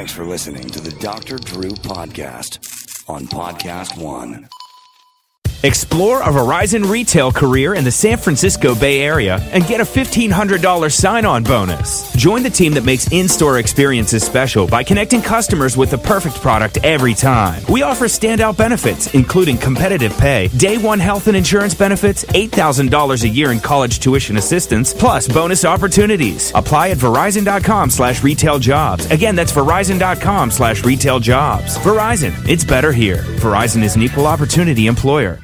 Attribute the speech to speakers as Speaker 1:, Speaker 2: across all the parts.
Speaker 1: Thanks for listening to the Dr. Drew Podcast on Podcast One.
Speaker 2: Explore a Verizon retail career in the San Francisco Bay Area and get a $1,500 sign-on bonus. Join the team that makes in-store experiences special by connecting customers with the perfect product every time. We offer standout benefits, including competitive pay, day one health and insurance benefits, $8,000 a year in college tuition assistance, plus bonus opportunities. Apply at Verizon.com/retail-jobs. Again, that's Verizon.com/retail-jobs. Verizon, it's better here. Verizon is an equal opportunity employer.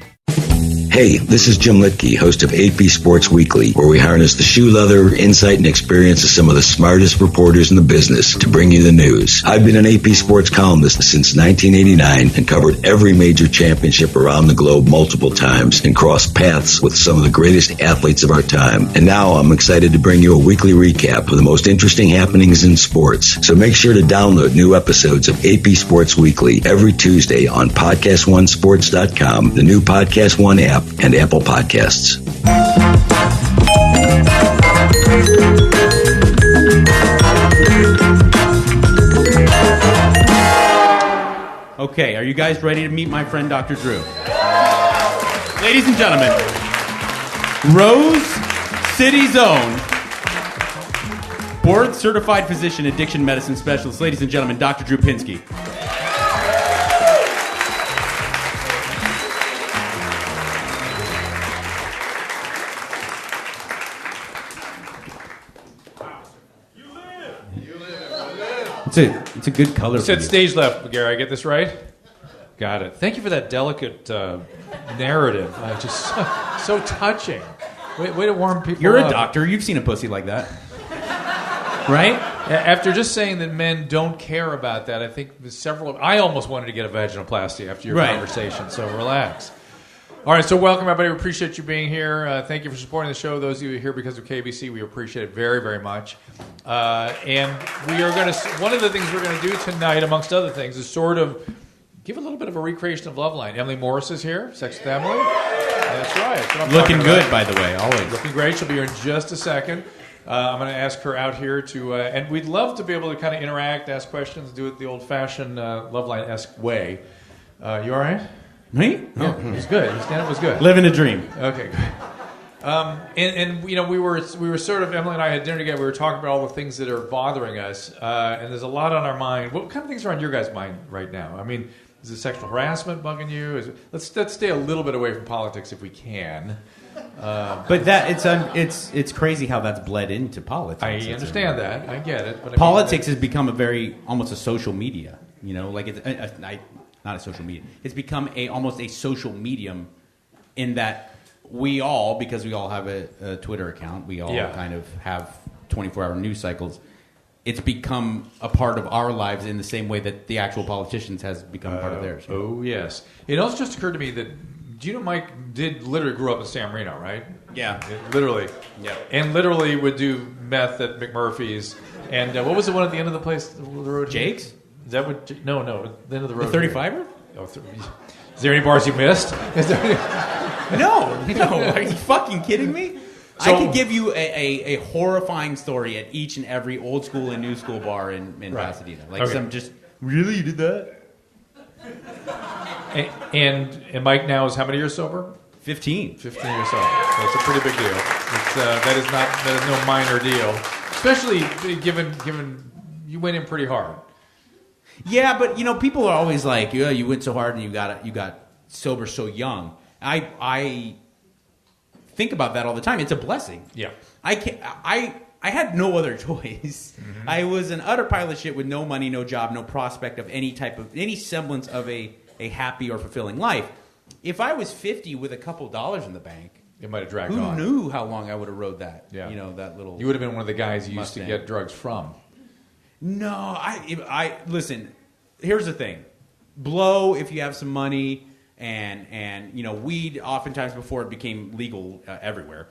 Speaker 3: Hey, this is Jim Litke, host of AP Sports Weekly, where we harness the shoe leather, insight, and experience of some of the smartest reporters in the business to bring you the news. I've been an AP Sports columnist since 1989 and covered every major championship around the globe multiple times and crossed paths with some of the greatest athletes of our time. And now I'm excited to bring you a weekly recap of the most interesting happenings in sports. So make sure to download new episodes of AP Sports Weekly every Tuesday on PodcastOneSports.com, the new Podcast One app, and Apple Podcasts.
Speaker 4: Okay, are you guys ready to meet my friend Dr. Drew? Ladies and gentlemen, Rose City's own board-certified physician, addiction medicine specialist, ladies and gentlemen, Dr. Drew Pinsky. It's a good color.
Speaker 5: You said stage left, Gary. I get this right? Got it. Thank you for that delicate narrative. Just so touching. Way to warm people
Speaker 4: You're
Speaker 5: up.
Speaker 4: a doctor. You've seen a pussy like that. Right?
Speaker 5: After just saying that men don't care about that, I think I almost wanted to get a vaginoplasty after your conversation, so relax. All right, so welcome, everybody. We appreciate you being here. Thank you for supporting the show. Those of you who are here because of KBC, we appreciate it very, very much. And we are going to. One of the things we're going to do tonight, amongst other things, is sort of give a little bit of a recreation of Loveline. Emily Morse is here. Sex with Emily. That's right. That's what I'm
Speaker 4: Looking good,
Speaker 5: about.
Speaker 4: by the way, always.
Speaker 5: Looking great. She'll be here in just a second. I'm going to ask her out here to, and we'd love to be able to kind of interact, ask questions, do it the old-fashioned Loveline-esque way. You all right?
Speaker 4: Me?
Speaker 5: Yeah, it was good. His stand-up was good.
Speaker 4: Living a dream.
Speaker 5: Okay, good. And you know, we were sort of, Emily and I had dinner together. We were talking about all the things that are bothering us, and there's a lot on our mind. What kind of things are on your guys' mind right now? I mean, is it sexual harassment bugging you? Let's stay a little bit away from politics if we can.
Speaker 4: But it's crazy how that's bled into politics.
Speaker 5: I understand that. I get it. But
Speaker 4: politics has become almost a social media. You know, like it's not a social media. It's become almost a social medium in that we all, because we all have a Twitter account, we all kind of have 24-hour news cycles. It's become a part of our lives in the same way that the actual politicians has become a part of theirs.
Speaker 5: Oh, yes. It also just occurred to me that, do you know Mike literally grew up in San Marino, right?
Speaker 4: Yeah.
Speaker 5: Literally.
Speaker 4: Yeah.
Speaker 5: And literally would do meth at McMurphy's. And what was the one at the end of the place? The road?
Speaker 4: Jake's?
Speaker 5: Is that what? No, the end of the road.
Speaker 4: The 35er?
Speaker 5: Oh, is there any bars you missed?
Speaker 4: No. Are you fucking kidding me?
Speaker 5: So,
Speaker 4: I could give you a horrifying story at each and every old school and new school bar in Pasadena. Like some just, really, you did that?
Speaker 5: And Mike now is how many years sober?
Speaker 4: 15.
Speaker 5: 15 years sober. So it's a pretty big deal. That is no minor deal, especially given you went in pretty hard.
Speaker 4: Yeah, but people are always like, "Yeah, you went so hard and you got sober so young." I think about that all the time. It's a blessing. Yeah. I had no other choice. Mm-hmm. I was an utter pile of shit with no money, no job, no prospect of any semblance of a happy or fulfilling life. If I was 50 with a couple dollars in the bank,
Speaker 5: it might have dragged on.
Speaker 4: Who knew how long I would have rode that?
Speaker 5: Yeah.
Speaker 4: That little.
Speaker 5: You would have been one of the guys you used
Speaker 4: Mustang.
Speaker 5: to get drugs from.
Speaker 4: No, I listen. Here's the thing: blow if you have some money, and weed. Oftentimes before it became legal everywhere,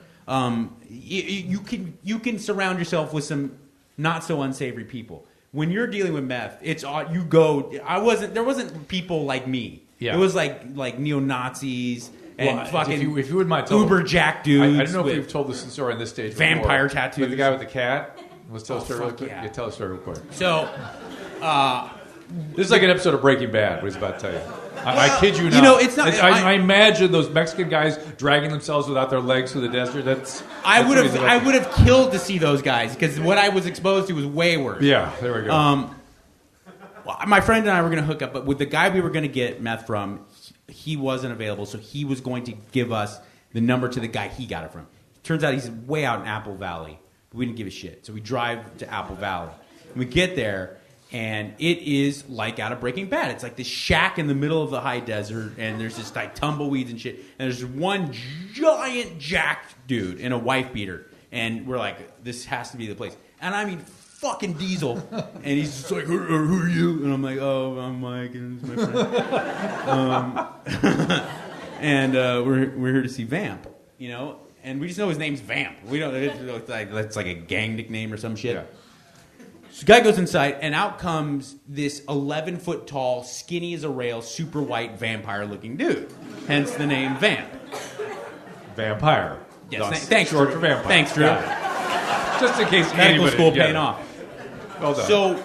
Speaker 4: you can surround yourself with some not so unsavory people. When you're dealing with meth, you go. There wasn't people like me. Yeah. It was like neo-Nazis and fucking
Speaker 5: if you would mind
Speaker 4: Uber jack dudes.
Speaker 5: I don't know if you've told this story on this stage before.
Speaker 4: Vampire tattoos.
Speaker 5: With the guy with the cat. Let's tell a story real quick. Yeah, tell a story real quick.
Speaker 4: So,
Speaker 5: This is like an episode of Breaking Bad, what he's about to tell you. I kid you not.
Speaker 4: You know, it's not.
Speaker 5: I imagine those Mexican guys dragging themselves without their legs through the desert.
Speaker 4: I would have killed to see those guys because what I was exposed to was way worse.
Speaker 5: Yeah, there we go.
Speaker 4: My friend and I were going to hook up, but with the guy we were going to get meth from, he wasn't available, so he was going to give us the number to the guy he got it from. Turns out he's way out in Apple Valley. But we didn't give a shit, so we drive to Apple Valley. And we get there, and it is like out of Breaking Bad. It's like this shack in the middle of the high desert, and there's just like tumbleweeds and shit. And there's one giant jacked dude in a wife beater, and we're like, this has to be the place. And I mean, fucking Diesel, and he's just like, who are you? And I'm like, oh, I'm Mike, and this is my friend. And we're here to see Vamp, you know, and we just know his name's Vamp. We don't. It's like a gang nickname or some shit. Yeah. So the guy goes inside, and out comes this 11-foot tall, skinny as a rail, super white, vampire-looking dude. Hence the name Vamp.
Speaker 5: Vampire.
Speaker 4: Yes. Thanks,
Speaker 5: short
Speaker 4: Drew.
Speaker 5: for vampire.
Speaker 4: Thanks, Drew.
Speaker 5: Just in case
Speaker 4: medical school paying off.
Speaker 5: Well done.
Speaker 4: So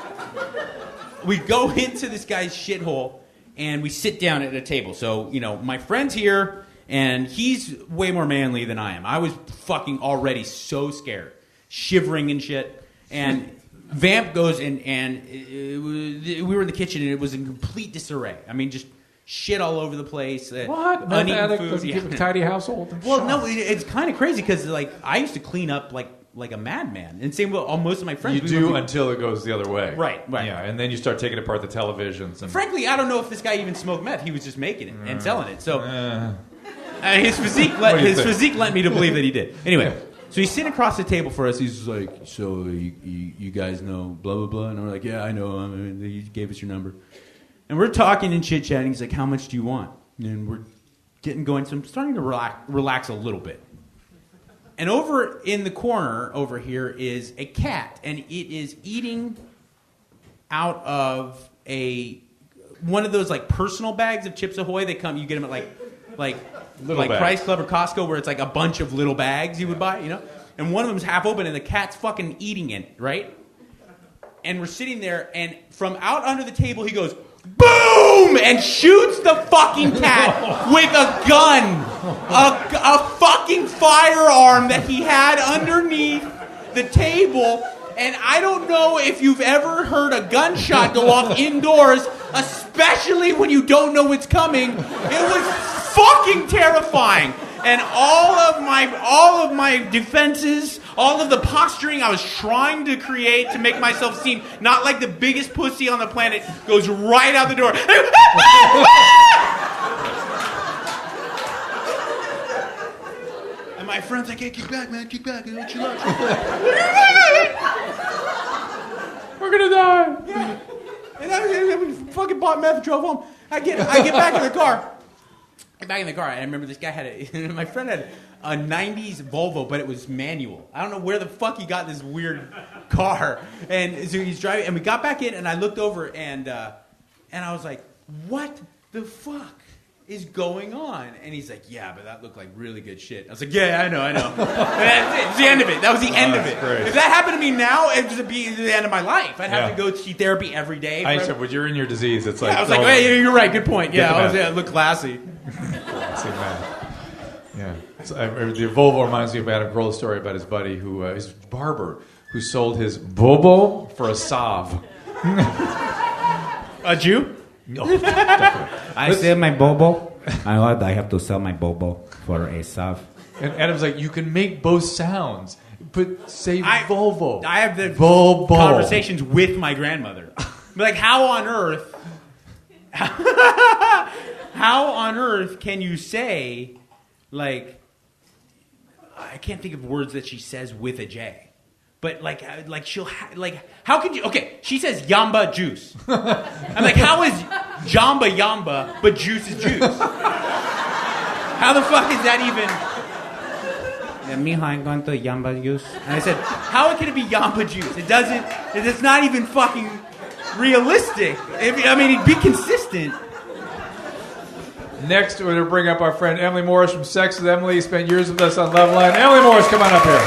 Speaker 4: we go into this guy's shithole, and we sit down at a table. So, you know, my friend's here, and he's way more manly than I am. I was fucking already so scared, shivering and shit. And Vamp goes in, and we were in the kitchen, and it was in complete disarray. I mean, just shit all over the place.
Speaker 5: What?
Speaker 4: Uneaten food.
Speaker 5: Doesn't keep a tidy household?
Speaker 4: Well, no, it's kind of crazy because, like, I used to clean up like a madman, and same with most of my friends.
Speaker 5: You do until it goes the other way,
Speaker 4: right?
Speaker 5: Yeah, and then you start taking apart the televisions. And
Speaker 4: frankly, I don't know if this guy even smoked meth. He was just making it and selling it. So his physique led me to believe that he did. Anyway, so he's sitting across the table for us. He's like, "So you guys know blah blah blah," and we're like, "Yeah, I know. I mean, he gave us your number." And we're talking and chit chatting. He's like, "How much do you want?" And we're getting going. So I'm starting to relax a little bit. And over in the corner over here is a cat, and it is eating out of one of those like personal bags of Chips Ahoy. They come, you get them at like Price Club or Costco, where it's like a bunch of little bags you would buy, you know. And one of them's half open, and the cat's fucking eating it, right? And we're sitting there, and from out under the table, he goes, boom! And shoots the fucking cat with a gun. A fucking firearm that he had underneath the table. And I don't know if you've ever heard a gunshot go off indoors, especially when you don't know it's coming. It was fucking terrifying. And all of my defenses, all of the posturing I was trying to create to make myself seem not like the biggest pussy on the planet goes right out the door. And my friend's like, "Hey, kick back, man, kick back. What you like?"
Speaker 5: We're gonna die.
Speaker 4: Yeah. And we fucking bought meth and drove home. I get back in the car. Back in the car, and I remember this guy my friend had a 90s Volvo, but it was manual. I don't know where the fuck he got this weird car. And so he's driving, and we got back in, and I looked over, and I was like, what the fuck is going on? And he's like, yeah, but that looked like really good shit. I was like, yeah, I know. And that's it. It's the end of it. That was the end of it.
Speaker 5: Great.
Speaker 4: If that happened to me now, it would be the end of my life. I'd have to go see therapy every day.
Speaker 5: I said, when you're in your disease, it's like...
Speaker 4: I was like, hey, you're right, good point. Yeah, look classy.
Speaker 5: Classy man. Yeah. The Volvo reminds me of Adam Grohl's story about his buddy, his barber, who sold his bobo for a salve.
Speaker 4: A Jew?
Speaker 5: No, definitely.
Speaker 6: I sell my bobo. I have to sell my bobo for a salve.
Speaker 5: And Adam's like, you can make both sounds, but say Volvo.
Speaker 4: I have the
Speaker 5: Volvo.
Speaker 4: Conversations with my grandmother. Like, how on earth can you say, like, I can't think of words that she says with a J. But like she'll how could you? Okay, she says yamba juice. I'm like, how is jamba yamba but juice is juice? How the fuck is that even?
Speaker 6: Mija, I'm going to yamba juice.
Speaker 4: And I said, how can it be yamba juice? It's not even fucking realistic. I mean, it'd be consistent.
Speaker 5: Next, we're going to bring up our friend Emily Morse from Sex with Emily. Spent years with us on Loveline. Emily Morse, come on up here.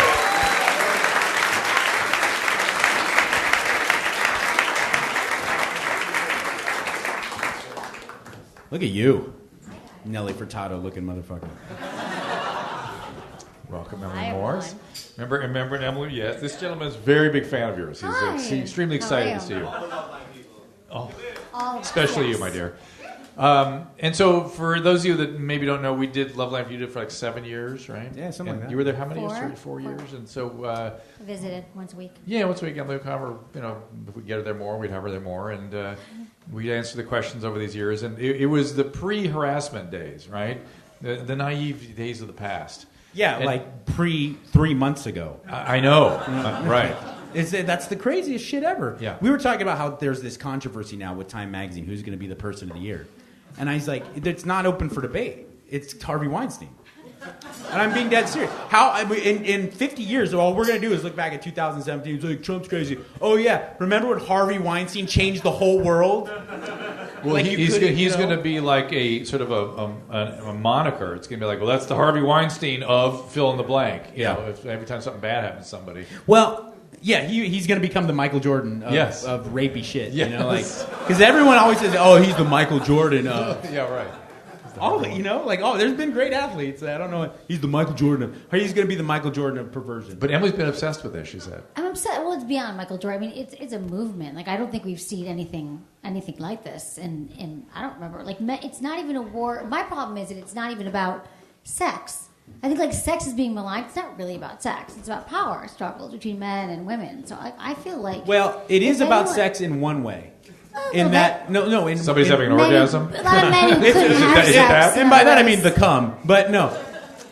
Speaker 4: Look at you. Nelly Furtado looking motherfucker.
Speaker 5: Welcome, Emily Morse. Remember Emily? Yes. This gentleman is a very big fan of yours. He's extremely excited to see you. Oh, especially you, my dear. And so, for those of you that maybe don't know, we did Loveline. You did for like 7 years, right?
Speaker 4: Yeah, something like that.
Speaker 5: You were there how many years? 4 years. And so,
Speaker 7: I visited once a week.
Speaker 5: Yeah, once a week. Emily would come over. If we get her there more, we'd have her there more, and we'd answer the questions over these years. And it was the pre-harassment days, right? The naive days of the past.
Speaker 4: Yeah,
Speaker 5: and,
Speaker 4: like 3 months ago.
Speaker 5: I know, right.
Speaker 4: That's the craziest shit ever.
Speaker 5: Yeah.
Speaker 4: We were talking about how there's this controversy now with Time Magazine, who's going to be the person of the year. And I was like, it's not open for debate. It's Harvey Weinstein. And I'm being dead serious. In 50 years, all we're going to do is look back at 2017. It's like, Trump's crazy. Oh, yeah. Remember when Harvey Weinstein changed the whole world?
Speaker 5: Well, like he's going to be like a sort of a moniker. It's going to be like, well, that's the Harvey Weinstein of fill in the blank. You know, every time something bad happens to somebody.
Speaker 4: Well, yeah, he's going to become the Michael Jordan of rapey shit.
Speaker 5: Yes.
Speaker 4: You know, like because everyone always says, "Oh, he's the Michael Jordan of."
Speaker 5: Yeah, right.
Speaker 4: There's been great athletes. I don't know. He's the Michael Jordan of. He's going to be the Michael Jordan of perversion.
Speaker 5: But Emily's been obsessed with this. She said,
Speaker 7: "I'm obsessed." Well, it's beyond Michael Jordan. I mean, it's a movement. Like I don't think we've seen anything like this. And I don't remember. Like it's not even a war. My problem is that it's not even about sex. I think like sex is being maligned. It's not really about sex. It's about power struggles between men and women. So I feel like
Speaker 4: it is about sex in one way.
Speaker 5: Somebody's having an orgasm.
Speaker 7: A lot of men who couldn't have sex.
Speaker 4: And by that I mean the cum. But no.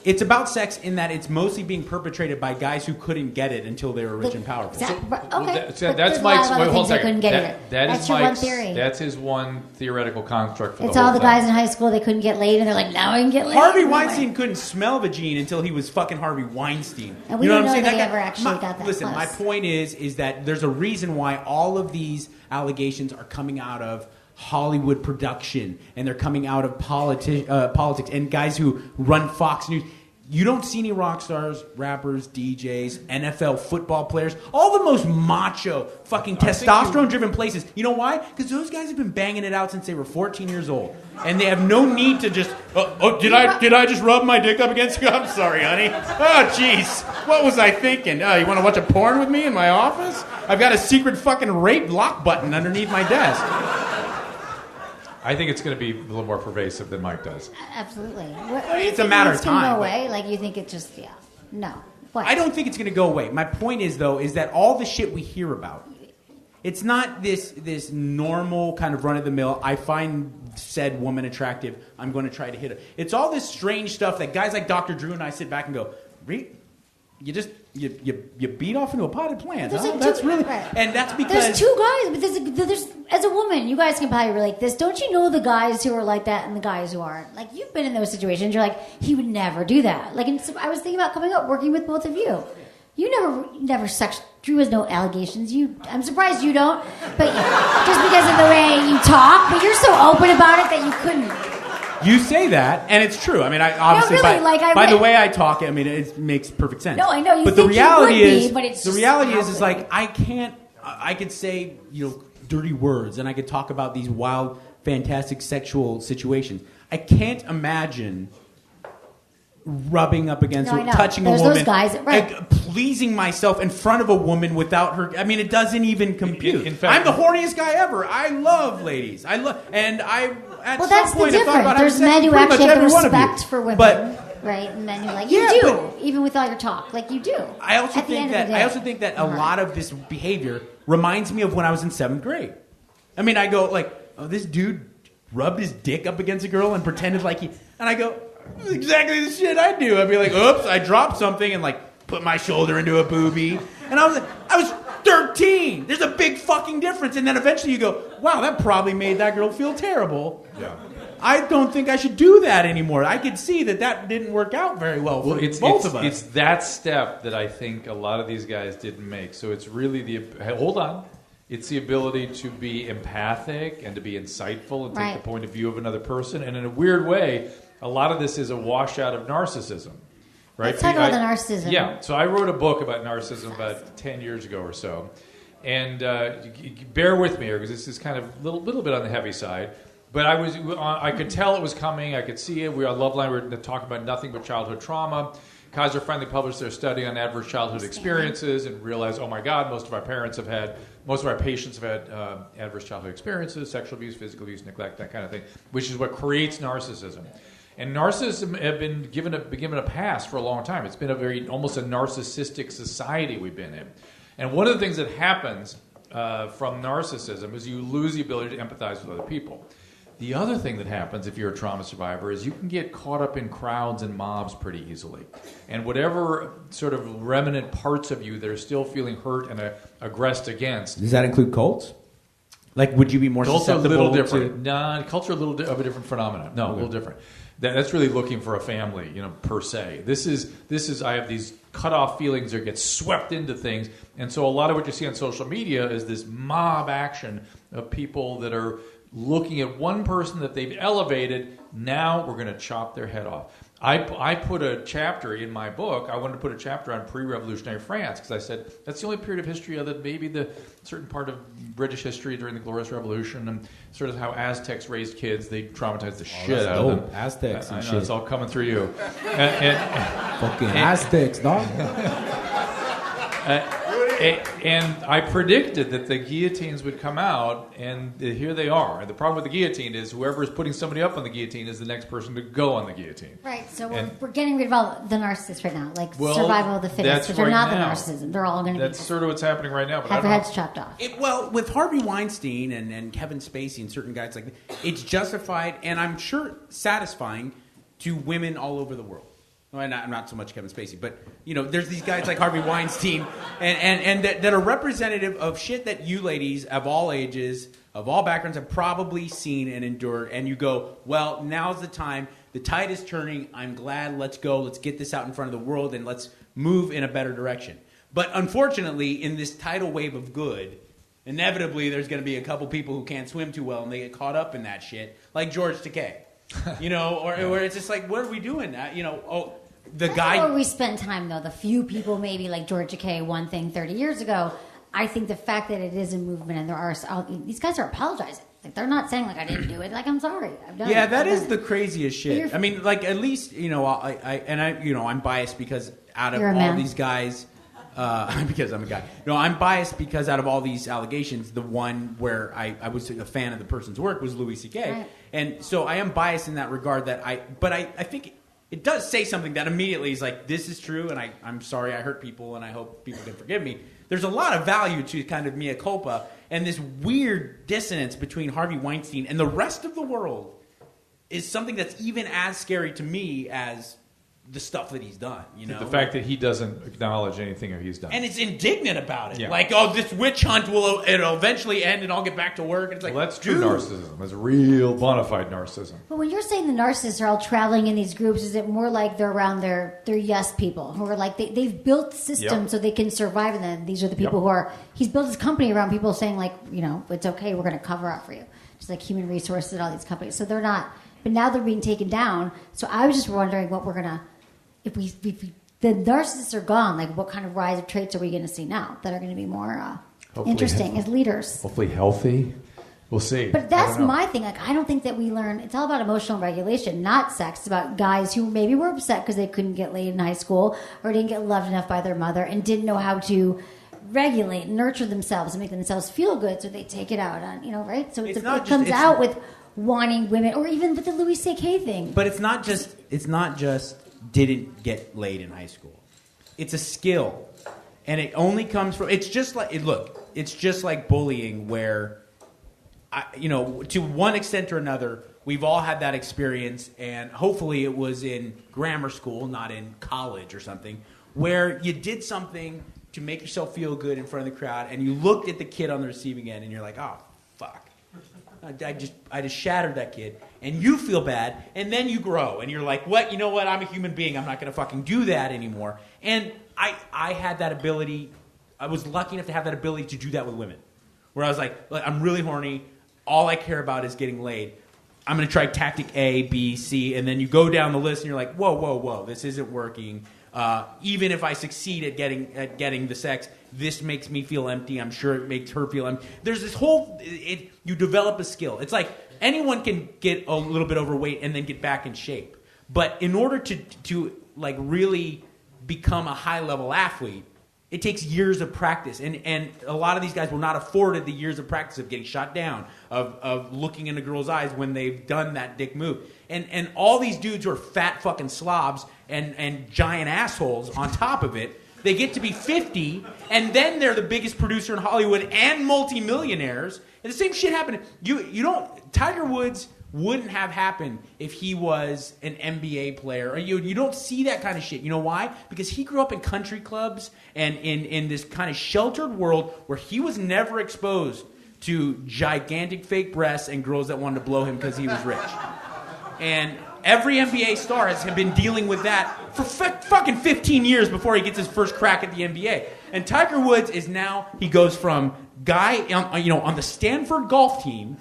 Speaker 4: It's about sex in that it's mostly being perpetrated by guys who couldn't get it until they were rich and powerful.
Speaker 5: That's Mike's. Wait, hold a second.
Speaker 7: That's your one theory.
Speaker 5: That's his one theoretical construct for
Speaker 7: it's all the guys in high school they couldn't get laid, and they're like, now I can get laid.
Speaker 4: Harvey Weinstein couldn't smell vagine until he was fucking Harvey Weinstein.
Speaker 7: And we don't know that he ever actually got that.
Speaker 4: Listen, my point is that there's a reason why all of these allegations are coming out of Hollywood production, and they're coming out of politics and guys who run Fox News. You don't see any rock stars, rappers, DJs, NFL football players, all the most macho, fucking testosterone-driven places. You know why? Because those guys have been banging it out since they were 14 years old, and they have no need to just. Did I just rub my dick up against you? I'm sorry, honey. Oh, jeez, what was I thinking? You want to watch a porn with me in my office? I've got a secret fucking rape lock button underneath my desk.
Speaker 5: I think it's going to be a little more pervasive than Mike does.
Speaker 7: Absolutely.
Speaker 4: It's a matter of time.
Speaker 7: It's going to go away? Like, you think it just, no. What?
Speaker 4: I don't think it's going to go away. My point is, though, is that all the shit we hear about, it's not this normal kind of run-of-the-mill, I find said woman attractive, I'm going to try to hit her. It's all this strange stuff that guys like Dr. Drew and I sit back and go, you beat off into a potted plant. Huh? That's really, and that's because
Speaker 7: there's two guys. But there's as a woman, you guys can probably relate this. Don't you know the guys who are like that and the guys who aren't? Like you've been in those situations. You're like, he would never do that. Like, I was thinking about coming up, working with both of you. You never sexed. Drew has no allegations. I'm surprised you don't. But just because of the way you talk, but you're so open about it that you couldn't.
Speaker 4: You say that, and it's true. I mean, I obviously by the way I talk, I mean, it makes perfect sense.
Speaker 7: No, I know.
Speaker 4: But the reality is,
Speaker 7: like
Speaker 4: I can't. I could say dirty words, and I could talk about these wild, fantastic sexual situations. I can't imagine rubbing up against or touching a woman,
Speaker 7: those guys, right.
Speaker 4: Pleasing myself in front of a woman without her. I mean, it doesn't even compute. In fact, I'm the horniest guy ever. I love ladies. At
Speaker 7: that's
Speaker 4: some point,
Speaker 7: the difference. There's men who actually have respect for women, right? And then you're like, you do, even with all your talk, like you do.
Speaker 4: I also think that a lot of this behavior reminds me of when I was in 7th grade. I mean, I go like, oh, this dude rubbed his dick up against a girl and pretended like and I go, this is exactly the shit I do. I'd be like, oops, I dropped something and like put my shoulder into a boobie. And I was 13. There's a big fucking difference. And then eventually you go, wow, that probably made that girl feel terrible.
Speaker 5: Yeah.
Speaker 4: I don't think I should do that anymore. I could see that didn't work out very well for both of us.
Speaker 5: It's that step that I think a lot of these guys didn't make. So it's really hold on. It's the ability to be empathic and to be insightful and take the point of view of another person. And in a weird way, a lot of this is a washout of narcissism. Right?
Speaker 7: Let's talk about the narcissism.
Speaker 5: Yeah. So I wrote a book about narcissism about 10 years ago or so. And bear with me here because this is kind of a little bit on the heavy side. But I could tell it was coming. I could see it. We were on Loveline. We were talking about nothing but childhood trauma. Kaiser finally published their study on adverse childhood experiences and realized, oh my God, most of our patients have had adverse childhood experiences, sexual abuse, physical abuse, neglect, that kind of thing, which is what creates narcissism. And narcissism have been given a pass for a long time. It's been almost a narcissistic society we've been in. And one of the things that happens from narcissism is you lose the ability to empathize with other people. The other thing that happens if you're a trauma survivor is you can get caught up in crowds and mobs pretty easily. And whatever sort of remnant parts of you that are still feeling hurt and aggressed against.
Speaker 6: Does that include cults?
Speaker 4: Like, would you be more
Speaker 5: cults
Speaker 4: susceptible?
Speaker 5: Cults are a little different. Nah, cults are a little of a different phenomenon. No, a little different. That's really looking for a family, per se. This is I have these cut-off feelings or get swept into things. And so a lot of what you see on social media is this mob action of people that are looking at one person that they've elevated. Now we're going to chop their head off. I put a chapter in my book. I wanted to put a chapter on pre-revolutionary France because I said that's the only period of history other than maybe the certain part of British history during the Glorious Revolution and sort of how Aztecs raised kids. They traumatized the shit out of them.
Speaker 6: Aztecs and
Speaker 5: I know,
Speaker 6: shit.
Speaker 5: it's all coming through you.
Speaker 6: Fucking Aztecs, dog.
Speaker 5: And I predicted that the guillotines would come out, and here they are. And the problem with the guillotine is whoever is putting somebody up on the guillotine is the next person to go on the guillotine.
Speaker 7: Right, so we're getting rid of all the narcissists right now, like survival of the fittest, which are not the narcissism. They're all going to be...
Speaker 5: That's sort of what's happening right now. But
Speaker 7: have their heads chopped off.
Speaker 4: Well, with Harvey Weinstein and Kevin Spacey and certain guys like that, it's justified and I'm sure satisfying to women all over the world. Well, not so much Kevin Spacey, but there's these guys like Harvey Weinstein, and that are representative of shit that you ladies of all ages, of all backgrounds, have probably seen and endured. And you go, well, now's the time. The tide is turning. I'm glad. Let's go. Let's get this out in front of the world, and let's move in a better direction. But unfortunately, in this tidal wave of good, inevitably there's going to be a couple people who can't swim too well, and they get caught up in that shit, like George Takei. Where it's just like, what are we doing? That's where
Speaker 7: we spend time, though. The few people, maybe like George Takei, one thing 30 years ago. I think the fact that it is a movement and there are these guys are apologizing. Like they're not saying like I didn't do it. Like I'm sorry, I've done it.
Speaker 4: Yeah, that is the craziest shit. I mean, like at least I'm biased because out of all these guys, because I'm a guy. No, I'm biased because out of all these allegations, the one where I was a fan of the person's work was Louis C.K.
Speaker 7: Right.
Speaker 4: And so I am biased in that regard. But I think it does say something that immediately is like, this is true, and I'm sorry I hurt people, and I hope people can forgive me. There's a lot of value to kind of mea culpa, and this weird dissonance between Harvey Weinstein and the rest of the world is something that's even as scary to me as the stuff that he's done.
Speaker 5: The fact that he doesn't acknowledge anything he's done,
Speaker 4: and it's indignant about it.
Speaker 5: Yeah.
Speaker 4: Like, this witch hunt it'll eventually end, and I'll get back to work. And it's like,
Speaker 5: that's true narcissism. That's real bona fide narcissism.
Speaker 7: But when you're saying the narcissists are all traveling in these groups, is it more like they're around their yes people who are like they've built systems so they can survive? And then these are the people who are. He's built his company around people saying like, it's okay, we're going to cover up for you. Just like human resources and all these companies. So they're not. But now they're being taken down. So I was just wondering what we're gonna. If the narcissists are gone, like what kind of rise of traits are we going to see now that are going to be more interesting as leaders?
Speaker 5: Hopefully healthy. We'll see.
Speaker 7: But that's my thing. Like, I don't think that we learn. It's all about emotional regulation, not sex. It's about guys who maybe were upset because they couldn't get laid in high school or didn't get loved enough by their mother and didn't know how to regulate, nurture themselves and make themselves feel good, so they take it out on, right? So it comes out with wanting women, or even with the Louis C.K. thing.
Speaker 4: But it's not just didn't get laid in high school. It's a skill, and it only comes from. It's just like bullying, where, to one extent or another, we've all had that experience, and hopefully it was in grammar school, not in college or something, where you did something to make yourself feel good in front of the crowd, and you looked at the kid on the receiving end, and you're like, oh, fuck. I just shattered that kid, and you feel bad, and then you grow, and you're like, what? You know what? I'm a human being. I'm not going to fucking do that anymore. And I had that ability. I was lucky enough to have that ability to do that with women, where I was like, I'm really horny. All I care about is getting laid. I'm going to try tactic A, B, C, and then you go down the list, and you're like, whoa, this isn't working. Even if I succeed at getting the sex, this makes me feel empty. I'm sure it makes her feel empty. There's this whole, you develop a skill. It's like anyone can get a little bit overweight and then get back in shape. But in order to like really become a high level athlete, it takes years of practice, and a lot of these guys were not afforded the years of practice of getting shot down, of looking in a girl's eyes when they've done that dick move. And all these dudes who are fat fucking slobs and giant assholes on top of it, they get to be 50, and then they're the biggest producer in Hollywood and multimillionaires. And the same shit happened. Tiger Woods wouldn't have happened if he was an NBA player. You don't see that kind of shit. You know why? Because he grew up in country clubs and in this kind of sheltered world where he was never exposed to gigantic fake breasts and girls that wanted to blow him because he was rich. And every NBA star has been dealing with that for fucking 15 years before he gets his first crack at the NBA. And Tiger Woods is now, he goes from guy on the Stanford golf team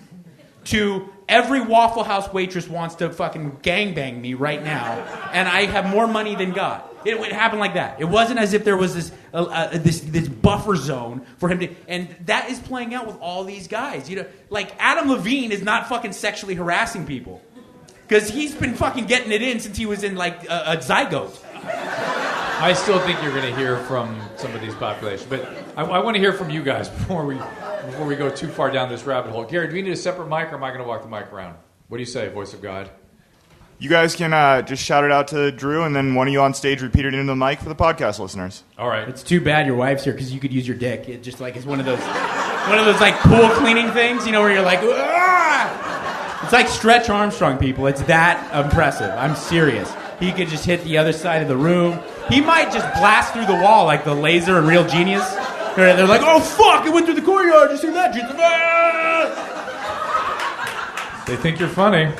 Speaker 4: to every Waffle House waitress wants to fucking gangbang me right now, and I have more money than God. It happened like that. It wasn't as if there was this buffer zone for him to, and that is playing out with all these guys. Like Adam Levine is not fucking sexually harassing people because he's been fucking getting it in since he was in like a zygote.
Speaker 5: I still think you're going to hear from some of these populations, but I want to hear from you guys before we go too far down this rabbit hole. Gary, do we need a separate mic, or am I going to walk the mic around? What do you say, voice of God?
Speaker 8: You guys can just shout it out to Drew, and then one of you on stage repeat it into the mic for the podcast listeners.
Speaker 5: All right.
Speaker 4: It's too bad your wife's here because you could use your dick. It just like it's one of those like pool cleaning things, where you're like, ah! It's like Stretch Armstrong, people. It's that impressive. I'm serious. He could just hit the other side of the room. He might just blast through the wall like the laser in Real Genius. They're like, oh, fuck, it went through the courtyard. You see that?
Speaker 5: They think you're funny.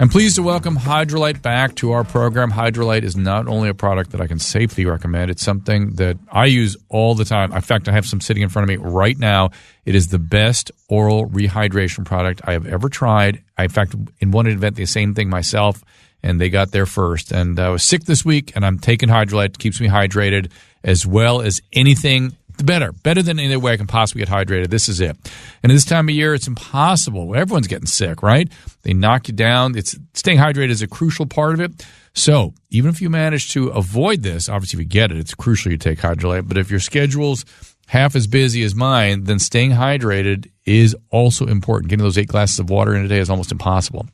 Speaker 5: I'm pleased to welcome Hydralyte back to our program. Hydralyte is not only a product that I can safely recommend, it's something that I use all the time. In fact, I have some sitting in front of me right now. It is the best oral rehydration product I have ever tried. I, in fact, wanted to invent the same thing myself, and they got there first. And I was sick this week, and I'm taking Hydralyte. It keeps me hydrated as well as anything. Better than any way I can possibly get hydrated. This is it. And at this time of year, it's impossible. Everyone's getting sick, right? They knock you down. Staying hydrated is a crucial part of it. So even if you manage to avoid this, obviously if you get it, it's crucial you take Hydralyte. But if your schedule's half as busy as mine, then staying hydrated is also important. Getting those 8 glasses of water in a day is almost impossible.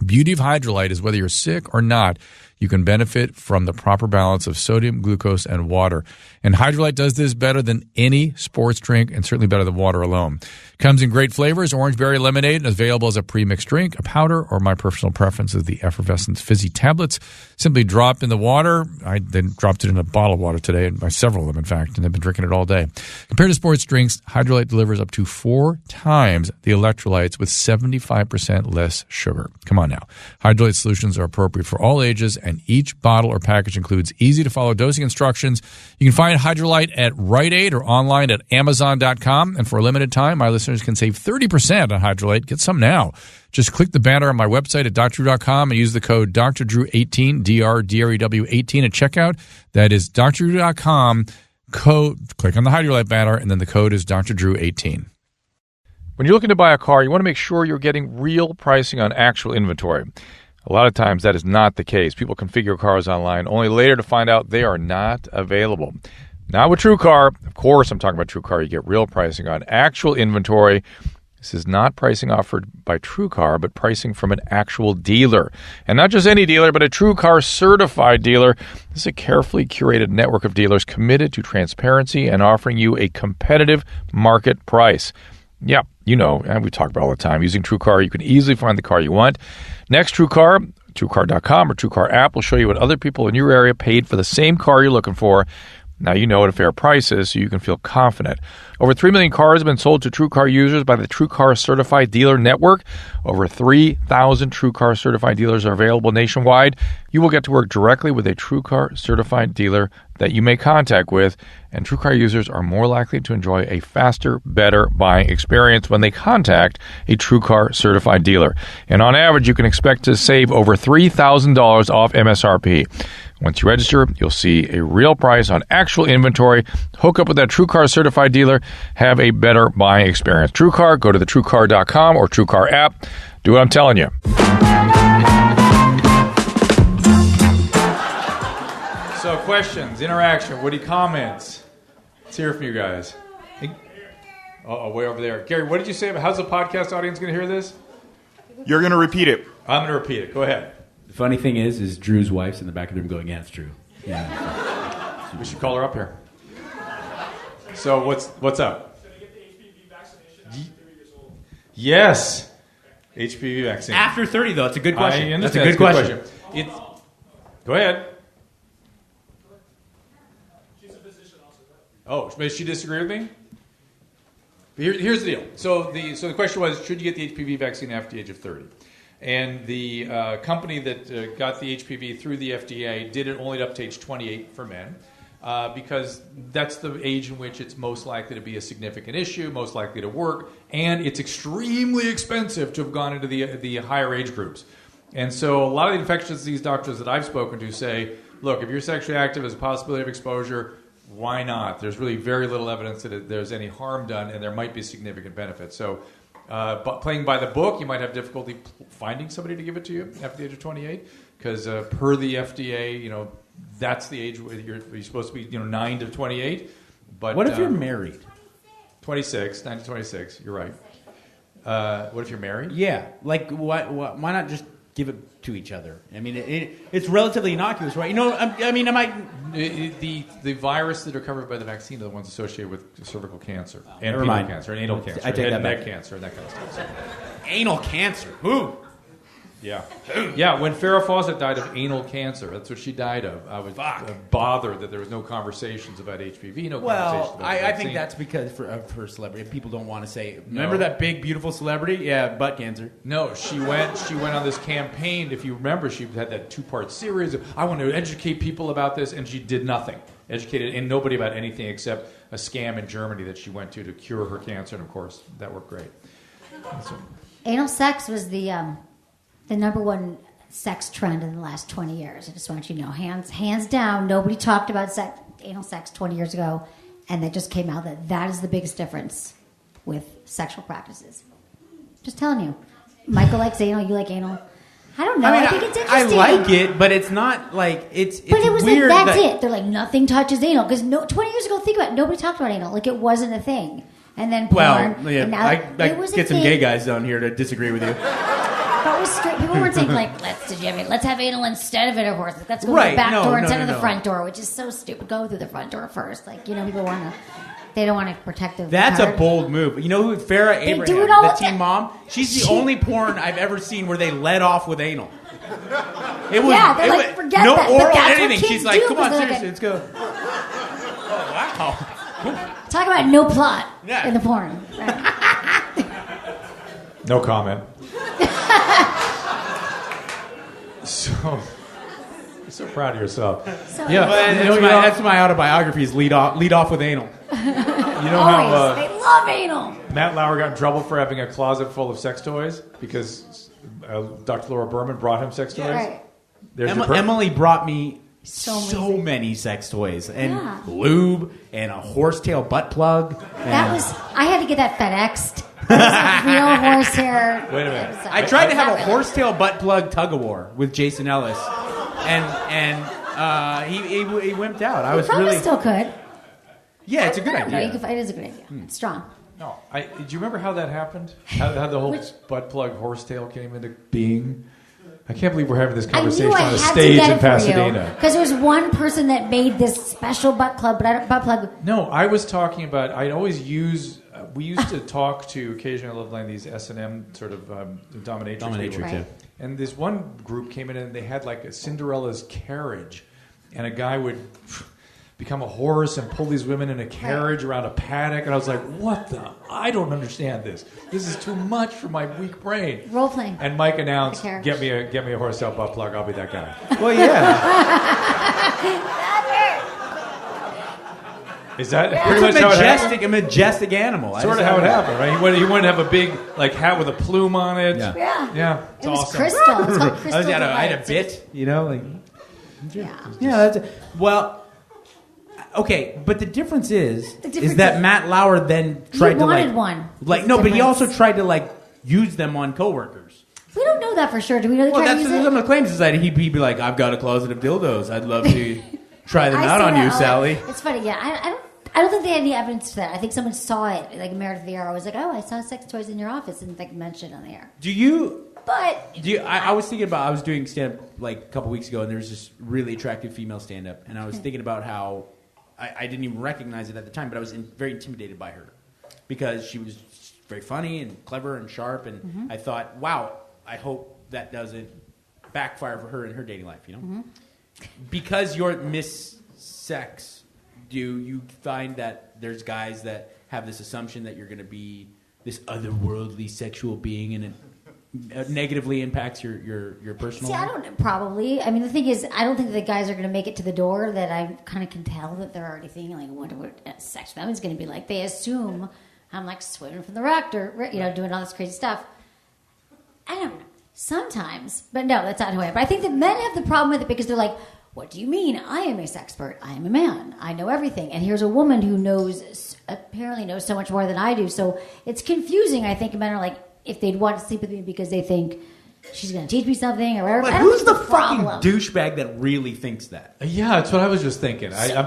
Speaker 5: Beauty of Hydralyte is whether you're sick or not, you can benefit from the proper balance of sodium, glucose, and water. And Hydralyte does this better than any sports drink and certainly better than water alone. Comes in great flavors, orange berry lemonade, and is available as a pre-mixed drink, a powder, or my personal preference is the effervescent fizzy tablets. Simply drop in the water. I then dropped it in a bottle of water today, and several of them, in fact, and I've been drinking it all day. Compared to sports drinks, Hydralyte delivers up to 4 times the electrolytes with 75% less sugar. Come on now. Hydralyte solutions are appropriate for all ages, and each bottle or package includes easy-to-follow dosing instructions. You can find Hydralyte at Rite Aid or online at Amazon.com. And for a limited time, my listeners can save 30% on Hydralyte. Get some now. Just click the banner on my website at drdrew.com and use the code DRDREW18, DRDREW18 at checkout. That is drdrew.com. Click on the Hydralyte banner, and then the code is DRDREW18. When you're looking to buy a car, you want to make sure you're getting real pricing on actual inventory. A lot of times that is not the case. People configure cars online only later to find out they are not available. Not with TrueCar. Of course, I'm talking about TrueCar. You get real pricing on actual inventory. This is not pricing offered by TrueCar, but pricing from an actual dealer. And not just any dealer, but a TrueCar certified dealer. This is a carefully curated network of dealers committed to transparency and offering you a competitive market price. Yeah, you know, and we talk about all the time. Using TrueCar, you can easily find the car you want. Next, TrueCar, TrueCar.com or TrueCar app will show you what other people in your area paid for the same car you're looking for. Now you know what a fair price is, so you can feel confident. Over 3 million cars have been sold to TrueCar users by the TrueCar Certified Dealer Network. Over 3,000 TrueCar Certified dealers are available nationwide. You will get to work directly with a TrueCar Certified dealer that you make contact with, and TrueCar users are more likely to enjoy a faster, better buying experience when they contact a TrueCar Certified dealer. And on average, you can expect to save over $3,000 off MSRP. Once you register, you'll see a real price on actual inventory. Hook up with that TrueCar Certified dealer. Have a better buying experience. TrueCar, go to the TrueCar.com or TrueCar app. Do what I'm telling you. So questions, interaction, witty comments. Let's hear from you guys. Way over there. Gary, what did you say? How's the podcast audience going to hear this?
Speaker 8: You're going to repeat it.
Speaker 5: I'm going to repeat it. Go ahead.
Speaker 4: The funny thing is Drew's wife's in the back of the room going, yeah, it's Drew. Yeah.
Speaker 5: We should call her up here. So what's up?
Speaker 9: Should I get the HPV vaccination after 30 years old?
Speaker 5: Yes. HPV vaccine.
Speaker 4: After 30, though, it's a good question.
Speaker 5: I understand.
Speaker 4: That's a good question.
Speaker 5: Go ahead.
Speaker 9: She's a physician also.
Speaker 5: Oh, does she disagree with me? Here's the deal. So the question was, should you get the HPV vaccine after the age of 30? And the company that got the HPV through the FDA did it only up to age 28 for men, because that's the age in which it's most likely to be a significant issue, most likely to work, and it's extremely expensive to have gone into the higher age groups. And so a lot of the infectious disease doctors that I've spoken to say, look, if you're sexually active, there's a possibility of exposure. Why not? There's really very little evidence that there's any harm done, and there might be significant benefit. So but playing by the book, you might have difficulty finding somebody to give it to you after the age of 28, because per the FDA, that's the age where you're supposed to be, 9 to 28. But
Speaker 4: what if you're married?
Speaker 5: 26, 9 to 26. You're right. What if you're married?
Speaker 4: Yeah, like what? Why not just give it to each other? I mean, it's relatively innocuous, right?
Speaker 5: The virus that are covered by the vaccine are the ones associated with cervical cancer and
Speaker 4: never
Speaker 5: penile
Speaker 4: mind.
Speaker 5: cancer and anal cancer,
Speaker 4: I take
Speaker 5: head
Speaker 4: that
Speaker 5: and neck
Speaker 4: back.
Speaker 5: cancer, and that kind of stuff. So,
Speaker 4: Anal cancer. Who?
Speaker 5: yeah, yeah. When Farrah Fawcett died of anal cancer, that's what she died of. I was bothered that there was no conversations about HPV. No conversations
Speaker 4: Well,
Speaker 5: about the
Speaker 4: I
Speaker 5: vaccine.
Speaker 4: think that's because of her celebrity. People don't want to say. Remember that big, beautiful celebrity? Yeah, butt cancer.
Speaker 5: No, she went on this campaign. If you remember, she had that 2-part series of, I want to educate people about this, and she did nothing. Educated and nobody about anything except a scam in Germany that she went to cure her cancer, and of course, that worked great.
Speaker 7: Anal sex was the number one sex trend in the last 20 years. I just want you to know, hands down, nobody talked about anal sex 20 years ago, and that just came out that is the biggest difference with sexual practices. Just telling you. Michael likes anal, you like anal. I don't know. I think it's interesting.
Speaker 4: I like it, but it's not like it's.
Speaker 7: But it was
Speaker 4: weird
Speaker 7: like, that's it. They're like, nothing touches anal. Because 20 years ago, think about it, nobody talked about anal. Like, it wasn't a thing. And then porn.
Speaker 4: Well, yeah,
Speaker 7: and now
Speaker 4: I
Speaker 7: it was
Speaker 4: get
Speaker 7: a
Speaker 4: some
Speaker 7: thing.
Speaker 4: gay guys down here to disagree with you.
Speaker 7: But it was straight. People weren't saying, like, let's have anal instead of intercourse. Like, let's go
Speaker 4: Right.
Speaker 7: to the back
Speaker 4: No,
Speaker 7: door
Speaker 4: no,
Speaker 7: instead
Speaker 4: no,
Speaker 7: of the
Speaker 4: no.
Speaker 7: front door, which is so stupid. Go through the front door first. Like, people want to. They don't want to protect the.
Speaker 4: That's a
Speaker 7: card.
Speaker 4: bold move. You know who? Farrah
Speaker 7: They
Speaker 4: Abraham,
Speaker 7: do it all
Speaker 4: the
Speaker 7: the
Speaker 4: teen
Speaker 7: time.
Speaker 4: mom. She's the only porn I've ever seen where they let off with anal. It was,
Speaker 7: Yeah, they're
Speaker 4: it
Speaker 7: like,
Speaker 4: was
Speaker 7: forget
Speaker 4: no
Speaker 7: that. But
Speaker 4: oral
Speaker 7: that's what
Speaker 4: anything.
Speaker 7: kids
Speaker 4: She's like,
Speaker 7: do,
Speaker 4: come on,
Speaker 7: 'cause they're
Speaker 4: seriously,
Speaker 7: like
Speaker 4: let's go. Oh, wow.
Speaker 7: Talk about no plot
Speaker 4: Yeah.
Speaker 7: in the porn. Right?
Speaker 5: No comment. So, you're so proud of yourself.
Speaker 7: So,
Speaker 5: Yeah.
Speaker 4: Well, that's my autobiography is lead off with anal.
Speaker 5: You know
Speaker 7: Always.
Speaker 5: how
Speaker 7: They love anal.
Speaker 5: Matt Lauer got in trouble for having a closet full of sex toys because Dr. Laura Berman brought him sex toys?
Speaker 7: Right.
Speaker 5: There's your
Speaker 4: Emily brought me
Speaker 7: So
Speaker 4: so many sex toys and
Speaker 7: Yeah.
Speaker 4: lube and a horsetail butt plug.
Speaker 7: I had to get that FedExed. That was a real horsehair.
Speaker 5: Wait a minute.
Speaker 4: I tried to have a horsetail butt plug tug of war with Jason Ellis, and he wimped out. I was
Speaker 7: Probably
Speaker 4: really
Speaker 7: still could.
Speaker 4: yeah. It's a good
Speaker 7: I don't know,
Speaker 4: idea.
Speaker 7: it is a good idea. It's strong.
Speaker 5: No, do you remember how that happened? How the whole butt plug horsetail came into being? I can't believe we're having this conversation
Speaker 7: I
Speaker 5: on
Speaker 7: knew
Speaker 5: a
Speaker 7: I had
Speaker 5: stage
Speaker 7: to get
Speaker 5: in
Speaker 7: it for you
Speaker 5: Pasadena.
Speaker 7: because there was one person that made this special butt plug.
Speaker 5: No, I was talking about. I'd always use. We used to talk to occasionally Loveline these S&M sort of dominatrix people.
Speaker 7: Right.
Speaker 5: And this one group came in and they had like a Cinderella's carriage, and a guy would become a horse and pull these women in a carriage around a paddock. And I was like, what the? I don't understand this. This is too much for my weak brain.
Speaker 7: Role playing.
Speaker 5: And Mike announced, get me a horse tail butt plug. I'll be that guy.
Speaker 4: Well, yeah.
Speaker 5: Is that
Speaker 7: Yeah.
Speaker 5: pretty much how it happened?
Speaker 4: A majestic animal.
Speaker 5: Sort of how it happened, right? He wanted to have a big hat with a plume on it.
Speaker 7: Yeah.
Speaker 5: It's
Speaker 7: It was
Speaker 5: awesome.
Speaker 7: crystal. It's called crystal.
Speaker 4: I had a
Speaker 7: Delights.
Speaker 4: bit, you know, like.
Speaker 7: Yeah.
Speaker 4: Yeah, well, okay, but the difference is that Matt Lauer then tried to
Speaker 7: wanted one.
Speaker 4: Like,
Speaker 7: That's
Speaker 4: no,
Speaker 7: the
Speaker 4: but he
Speaker 7: difference.
Speaker 4: also tried to like use them on coworkers.
Speaker 7: We don't know that for sure. Do we know they
Speaker 4: Well,
Speaker 7: tried to
Speaker 4: that's
Speaker 7: use it?
Speaker 4: some of the claims is that he'd be like, "I've got a closet of dildos. I'd love to try them out
Speaker 7: see
Speaker 4: on
Speaker 7: that
Speaker 4: you,
Speaker 7: all the-
Speaker 4: Sally."
Speaker 7: It's funny, yeah. I don't think they had any evidence to that. I think someone saw it, like Meredith Vieira was like, "Oh, I saw sex toys in your office," and like mentioned on the air.
Speaker 4: Do you?
Speaker 7: But
Speaker 4: I was thinking about. I was doing stand up like a couple weeks ago, and there was this really attractive female stand up, and I was thinking about how I didn't even recognize it at the time, but I was very intimidated by her because she was very funny and clever and sharp, and I thought, wow, I hope that doesn't backfire for her in her dating life, you know? Because you're Miss Sex, do you find that there's guys that have this assumption that you're going to be this otherworldly sexual being, and it negatively impacts your personal
Speaker 7: see,
Speaker 4: life?
Speaker 7: I don't probably. I mean, the thing is, I don't think the guys are going to make it to the door. That I kind of can tell that they're already thinking like, what sex with them is going to be like. They assume I'm like swimming from the rack or doing all this crazy stuff. I don't know. Sometimes, but no, that's not who I am. But I think that men have the problem with it because they're like, what do you mean? I am a sexpert. I am a man. I know everything. And here's a woman who apparently knows so much more than I do. So it's confusing. I think men are like, if they'd want to sleep with me because they think she's going to teach me something or whatever.
Speaker 4: But
Speaker 7: I don't
Speaker 4: who's
Speaker 7: think
Speaker 4: the
Speaker 7: it's a
Speaker 4: fucking
Speaker 7: problem.
Speaker 4: douchebag that really thinks that?
Speaker 5: Yeah, that's what I was just thinking. I'm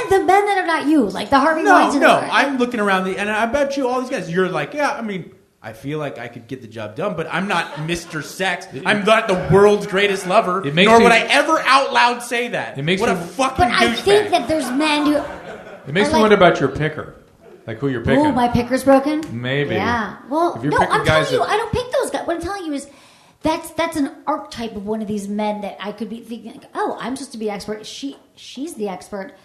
Speaker 7: The men that are not you, like the Harvey Weinstein.
Speaker 4: No, I'm looking around and I bet you all these guys, you're like, yeah, I mean, I feel like I could get the job done, but I'm not Mr. Sex. I'm not the world's greatest lover, nor would I ever out loud say that. What a fucking
Speaker 7: But I
Speaker 4: douchebag.
Speaker 7: think that there's men who...
Speaker 5: It makes
Speaker 7: are
Speaker 5: me
Speaker 7: like,
Speaker 5: wonder about your picker. Like who you're picking.
Speaker 7: Oh, my picker's broken?
Speaker 5: Maybe.
Speaker 7: Yeah. Well,
Speaker 5: If you're
Speaker 7: no,
Speaker 5: picking
Speaker 7: I'm
Speaker 5: guys
Speaker 7: telling you,
Speaker 5: that-
Speaker 7: I don't pick those guys. What I'm telling you is that's an archetype of one of these men that I could be thinking, like, oh, I'm supposed to be the expert. She's the expert.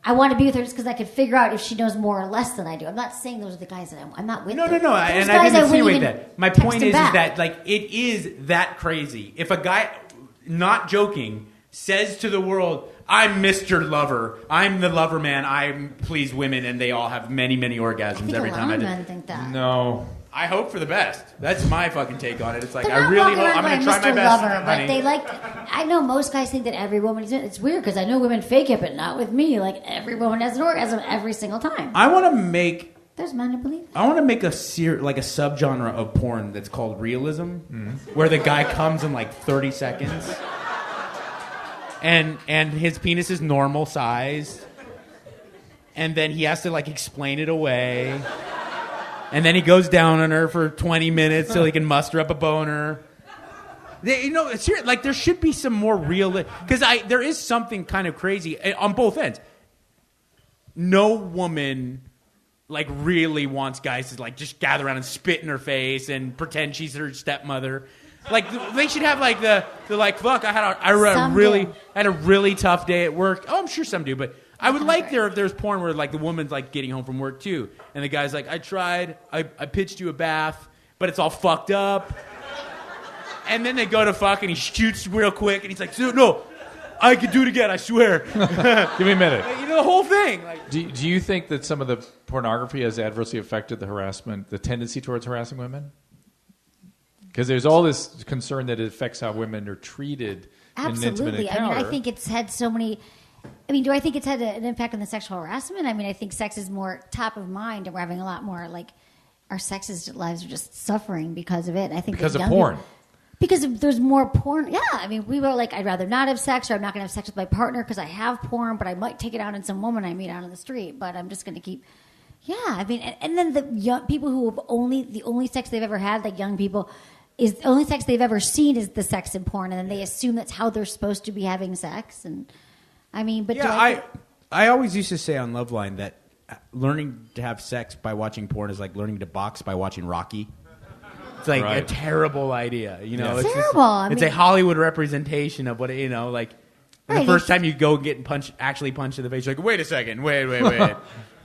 Speaker 7: I want to be with her just because I could figure out if she knows more or less than I do. I'm not saying those are the guys that I'm not with.
Speaker 4: No,
Speaker 7: them. Those
Speaker 4: and
Speaker 7: guys
Speaker 4: I didn't
Speaker 7: wouldn't
Speaker 4: insinuate
Speaker 7: even
Speaker 4: that. My
Speaker 7: text
Speaker 4: point
Speaker 7: him
Speaker 4: is
Speaker 7: back.
Speaker 4: that like it is that crazy. If a guy, not joking, says to the world, "I'm Mr. Lover. I'm the lover man. I please women, and they all have many, many orgasms
Speaker 7: I think
Speaker 4: every
Speaker 7: a lot
Speaker 4: time I
Speaker 7: of
Speaker 4: do."
Speaker 7: men think that.
Speaker 5: No.
Speaker 4: I hope for the best. That's my fucking take on it. It's like
Speaker 7: They're
Speaker 4: I
Speaker 7: not
Speaker 4: really
Speaker 7: walking
Speaker 4: hope
Speaker 7: around
Speaker 4: I'm going to try
Speaker 7: going,
Speaker 4: my
Speaker 7: "Mr.
Speaker 4: best,
Speaker 7: Lover,"
Speaker 4: honey.
Speaker 7: but they like. I know most guys think that every woman is. It's weird because I know women fake it, but not with me. Like every woman has an orgasm every single time.
Speaker 4: I want to make.
Speaker 7: There's men who believe that.
Speaker 4: I want to make a subgenre of porn that's called realism, where the guy comes in like 30 seconds, and his penis is normal sized, and then he has to like explain it away, and then he goes down on her for 20 minutes so he can muster up a boner. It's like there should be some more real because there is something kind of crazy on both ends. No woman like really wants guys to like just gather around and spit in her face and pretend she's her stepmother. Like they should have like they're like, fuck, I had a really tough day at work. Oh, I'm sure some do, but I would like if there's porn where like the woman's like getting home from work too, and the guy's like, I tried, I pitched you a bath, but it's all fucked up. And then they go to fuck and he shoots real quick and he's like, no, I could do it again, I swear.
Speaker 5: Give me a minute.
Speaker 4: The whole thing. Like,
Speaker 5: Do you think that some of the pornography has adversely affected the tendency towards harassing women? Because there's all this concern that it affects how women are treated in an intimate
Speaker 7: Absolutely.
Speaker 5: encounter.
Speaker 7: I mean, I think it's had so many. I mean, do I think it's had an impact on the sexual harassment? I mean, I think sex is more top of mind, and we're having a lot more like our sexist lives are just suffering because of it. I think
Speaker 5: Because
Speaker 7: that
Speaker 5: of
Speaker 7: young
Speaker 5: porn.
Speaker 7: people- because there's more porn. Yeah, I mean, we were like, I'd rather not have sex, or I'm not going to have sex with my partner because I have porn, but I might take it out on some woman I meet out on the street. But I'm just going to keep. Yeah, I mean, and then the young people who have the only sex they've ever had, like young people, is the only sex they've ever seen is the sex in porn, and then they assume that's how they're supposed to be having sex. And I mean, but
Speaker 4: yeah, I always used to say on Loveline that learning to have sex by watching porn is like learning to box by watching Rocky. It's like a terrible idea, you know.
Speaker 7: It's
Speaker 4: It's
Speaker 7: terrible.
Speaker 4: It's a Hollywood representation of what like. And the first time you go get actually punched in the face, you're like, wait a second, wait.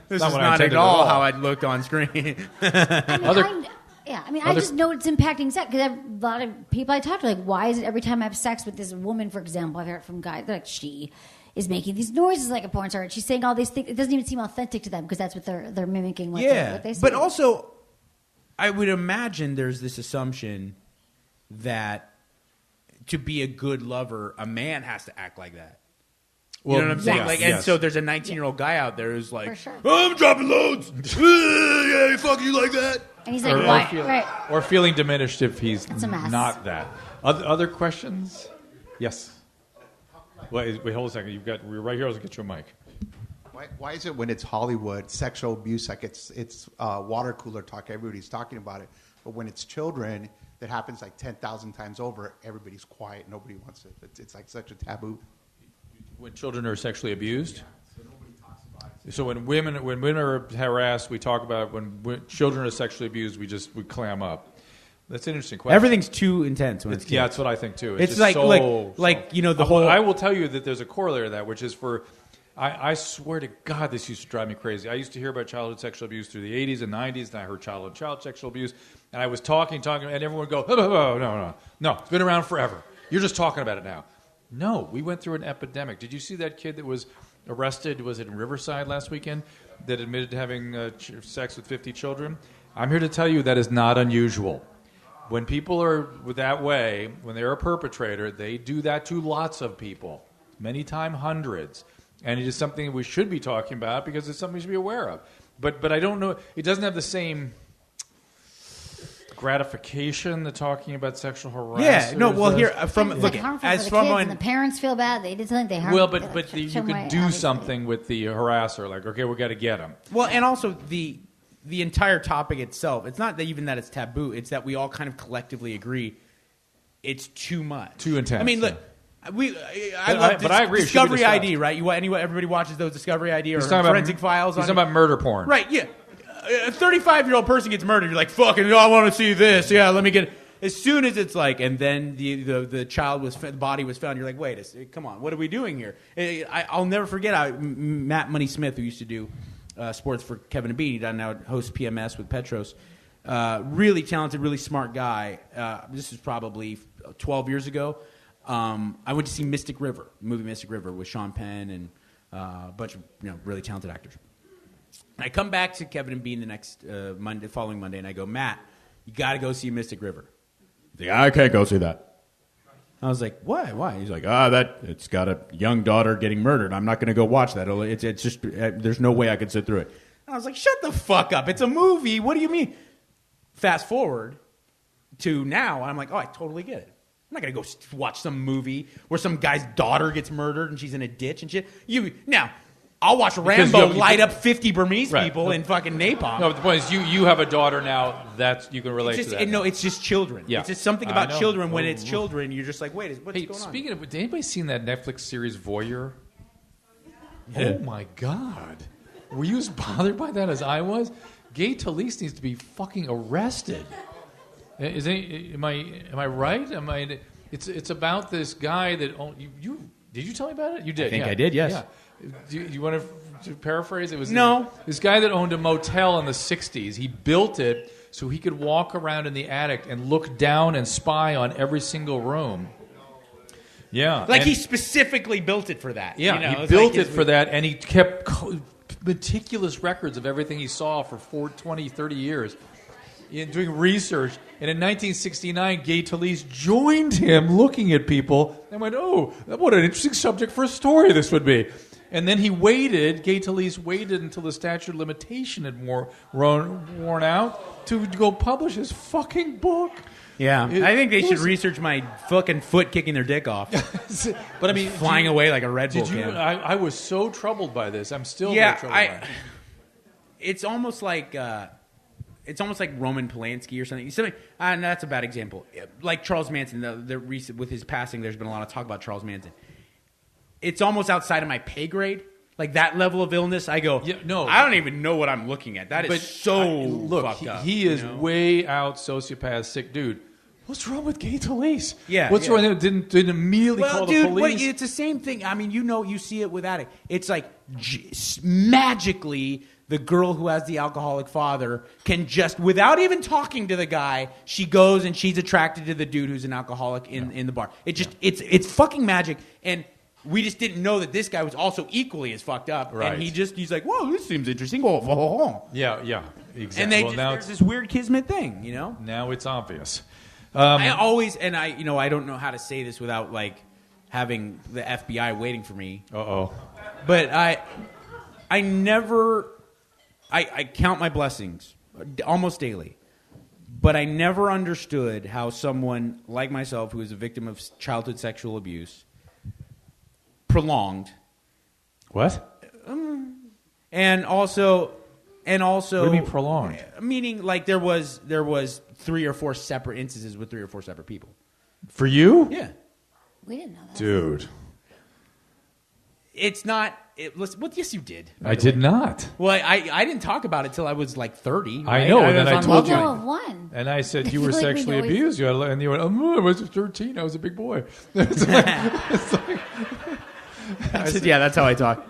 Speaker 4: This is not at all how I looked on screen.
Speaker 7: I just know it's impacting sex because a lot of people I talk to why is it every time I have sex with this woman, for example, I've heard from guys, they're like, she is making these noises like a porn star. She's saying all these things. It doesn't even seem authentic to them because that's what they're mimicking. What they say.
Speaker 4: But also, I would imagine there's this assumption that to be a good lover, a man has to act like that. Well, you know what I'm saying? And so there's a 19-year-old guy out there who's like,
Speaker 7: sure.
Speaker 4: oh, I'm dropping loads. Yeah, fuck you like that.
Speaker 7: And he's like, why?
Speaker 5: Or feeling diminished if he's not that. Other questions? Yes. Wait, hold a second. We're right here. I'll get you a mic.
Speaker 10: Why is it when it's Hollywood, sexual abuse, like it's water cooler talk, everybody's talking about it, but when it's children, that happens like 10,000 times over, everybody's quiet, nobody wants it. It's like such a taboo.
Speaker 5: When children are sexually abused? Yeah, so nobody talks about it. So when women are harassed, we talk about it. When children are sexually abused, we clam up. That's an interesting question.
Speaker 4: Everything's too intense when it's kids.
Speaker 5: Yeah, that's what I think too.
Speaker 4: It's like the whole.
Speaker 5: I will tell you that there's a corollary to that, which is for. I swear to God, this used to drive me crazy. I used to hear about childhood sexual abuse through the 80s and 90s, and I heard child sexual abuse, and I was talking, and everyone would go, oh, no, it's been around forever. You're just talking about it now. No, we went through an epidemic. Did you see that kid that was arrested, was it in Riverside last weekend, that admitted to having sex with 50 children? I'm here to tell you that is not unusual. When people are that way, when they're a perpetrator, they do that to lots of people, many times hundreds. And it is something we should be talking about because it's something we should be aware of. But I don't know. It doesn't have the same gratification that talking about sexual harassment.
Speaker 4: Yeah, no. Well, here look
Speaker 7: as from when the parents feel bad, they did something they harmed.
Speaker 5: Well, but you can do something with the harasser, like okay, we got to get him.
Speaker 4: Well, and also the entire topic itself. It's not that even that it's taboo. It's that we all kind of collectively agree it's too much,
Speaker 5: too intense.
Speaker 4: I mean, look. I love Discovery ID, right? Everybody watches those Discovery ID or Forensic Files.
Speaker 5: He's talking about murder porn.
Speaker 4: Right, yeah. A 35-year-old person gets murdered. You're like, fucking, I want to see this. Yeah, let me get it. As soon as it's like, and then the body was found, you're like, wait a second, come on, what are we doing here? I'll never forget Matt Money Smith, who used to do sports for Kevin and Bean. He now hosts PMS with Petros. Really talented, really smart guy. This was probably 12 years ago. I went to see Mystic River, the movie Mystic River with Sean Penn and a bunch of really talented actors. And I come back to Kevin and Bean the next following Monday, and I go, Matt, you got to go see Mystic River. He's like, I can't go see that. I was like, why? He's like, it's got a young daughter getting murdered. I'm not going to go watch that. It's just there's no way I could sit through it. And I was like, shut the fuck up. It's a movie. What do you mean? Fast forward to now, and I'm like, I totally get it. I'm not going to go watch some movie where some guy's daughter gets murdered and she's in a ditch and shit. Now, I'll watch Rambo light up 50 Burmese people in fucking napalm.
Speaker 5: No, but the point is you have a daughter now that you can relate to that.
Speaker 4: No, it's just children. Yeah. It's just something about children. When it's children, you're just like, what's going on?
Speaker 5: Speaking of, did anybody seen that Netflix series Voyeur? Yeah. Oh, my God. Were you as bothered by that as I was? Gay Talese needs to be fucking arrested. Am I right? It's about this guy that you did you tell me about it? You did.
Speaker 4: I think I did. Yes.
Speaker 5: Yeah. Do you want to paraphrase? It was
Speaker 4: no.
Speaker 5: This guy that owned a motel in the '60s. He built it so he could walk around in the attic and look down and spy on every single room. Yeah,
Speaker 4: he specifically built it for that.
Speaker 5: Yeah, he built it for that, and he kept meticulous records of everything he saw for 20, 30 years. Doing research, and in 1969, Gay Talese joined him looking at people and went, what an interesting subject for a story this would be. And then Gay Talese waited until the statute of limitation had worn out to go publish his fucking book.
Speaker 4: Yeah, I think they should research my fucking foot kicking their dick off.
Speaker 5: But I mean,
Speaker 4: flying away like a Red Bull can.
Speaker 5: I was so troubled by this. I'm still very troubled by it.
Speaker 4: It's almost like... It's almost like Roman Polanski or something. And that's a bad example. Like Charles Manson, with his passing, there's been a lot of talk about Charles Manson. It's almost outside of my pay grade. Like that level of illness, I go, I don't even know what I'm looking at. That is fucked up.
Speaker 5: He is way out sociopath, sick dude. What's wrong with gay police?
Speaker 4: Yeah.
Speaker 5: What's wrong? Didn't immediately call the police?
Speaker 4: It's the same thing. I mean, you see it with addict. It's like magically the girl who has the alcoholic father can just, without even talking to the guy, she goes and she's attracted to the dude who's an alcoholic in the bar. It just it's fucking magic. And we just didn't know that this guy was also equally as fucked up.
Speaker 5: Right.
Speaker 4: And he's like, whoa, this seems interesting. Oh.
Speaker 5: Yeah, exactly.
Speaker 4: And there's this weird kismet thing, you know?
Speaker 5: Now it's obvious.
Speaker 4: I always, and I don't know how to say this without like having the FBI waiting for me. But I never, I count my blessings almost daily, but I never understood how someone like myself, who is a victim of childhood sexual abuse, prolonged.
Speaker 5: What?
Speaker 4: And also,
Speaker 5: what do you mean prolonged?
Speaker 4: Meaning, like there was 3 or 4 separate instances with 3 or 4 separate people.
Speaker 5: For you?
Speaker 4: Yeah.
Speaker 7: We didn't know that.
Speaker 5: Dude.
Speaker 4: It's not. Yes, you did.
Speaker 5: I did not.
Speaker 4: Well, I didn't talk about it till I was like 30.
Speaker 5: I know, and then I told you.
Speaker 7: I know of one.
Speaker 5: And I said, you were
Speaker 7: I feel like we
Speaker 5: sexually
Speaker 7: always-
Speaker 5: abused. And you went, I was 13. I was a big boy. It's like,
Speaker 4: Yeah, that's how I talk.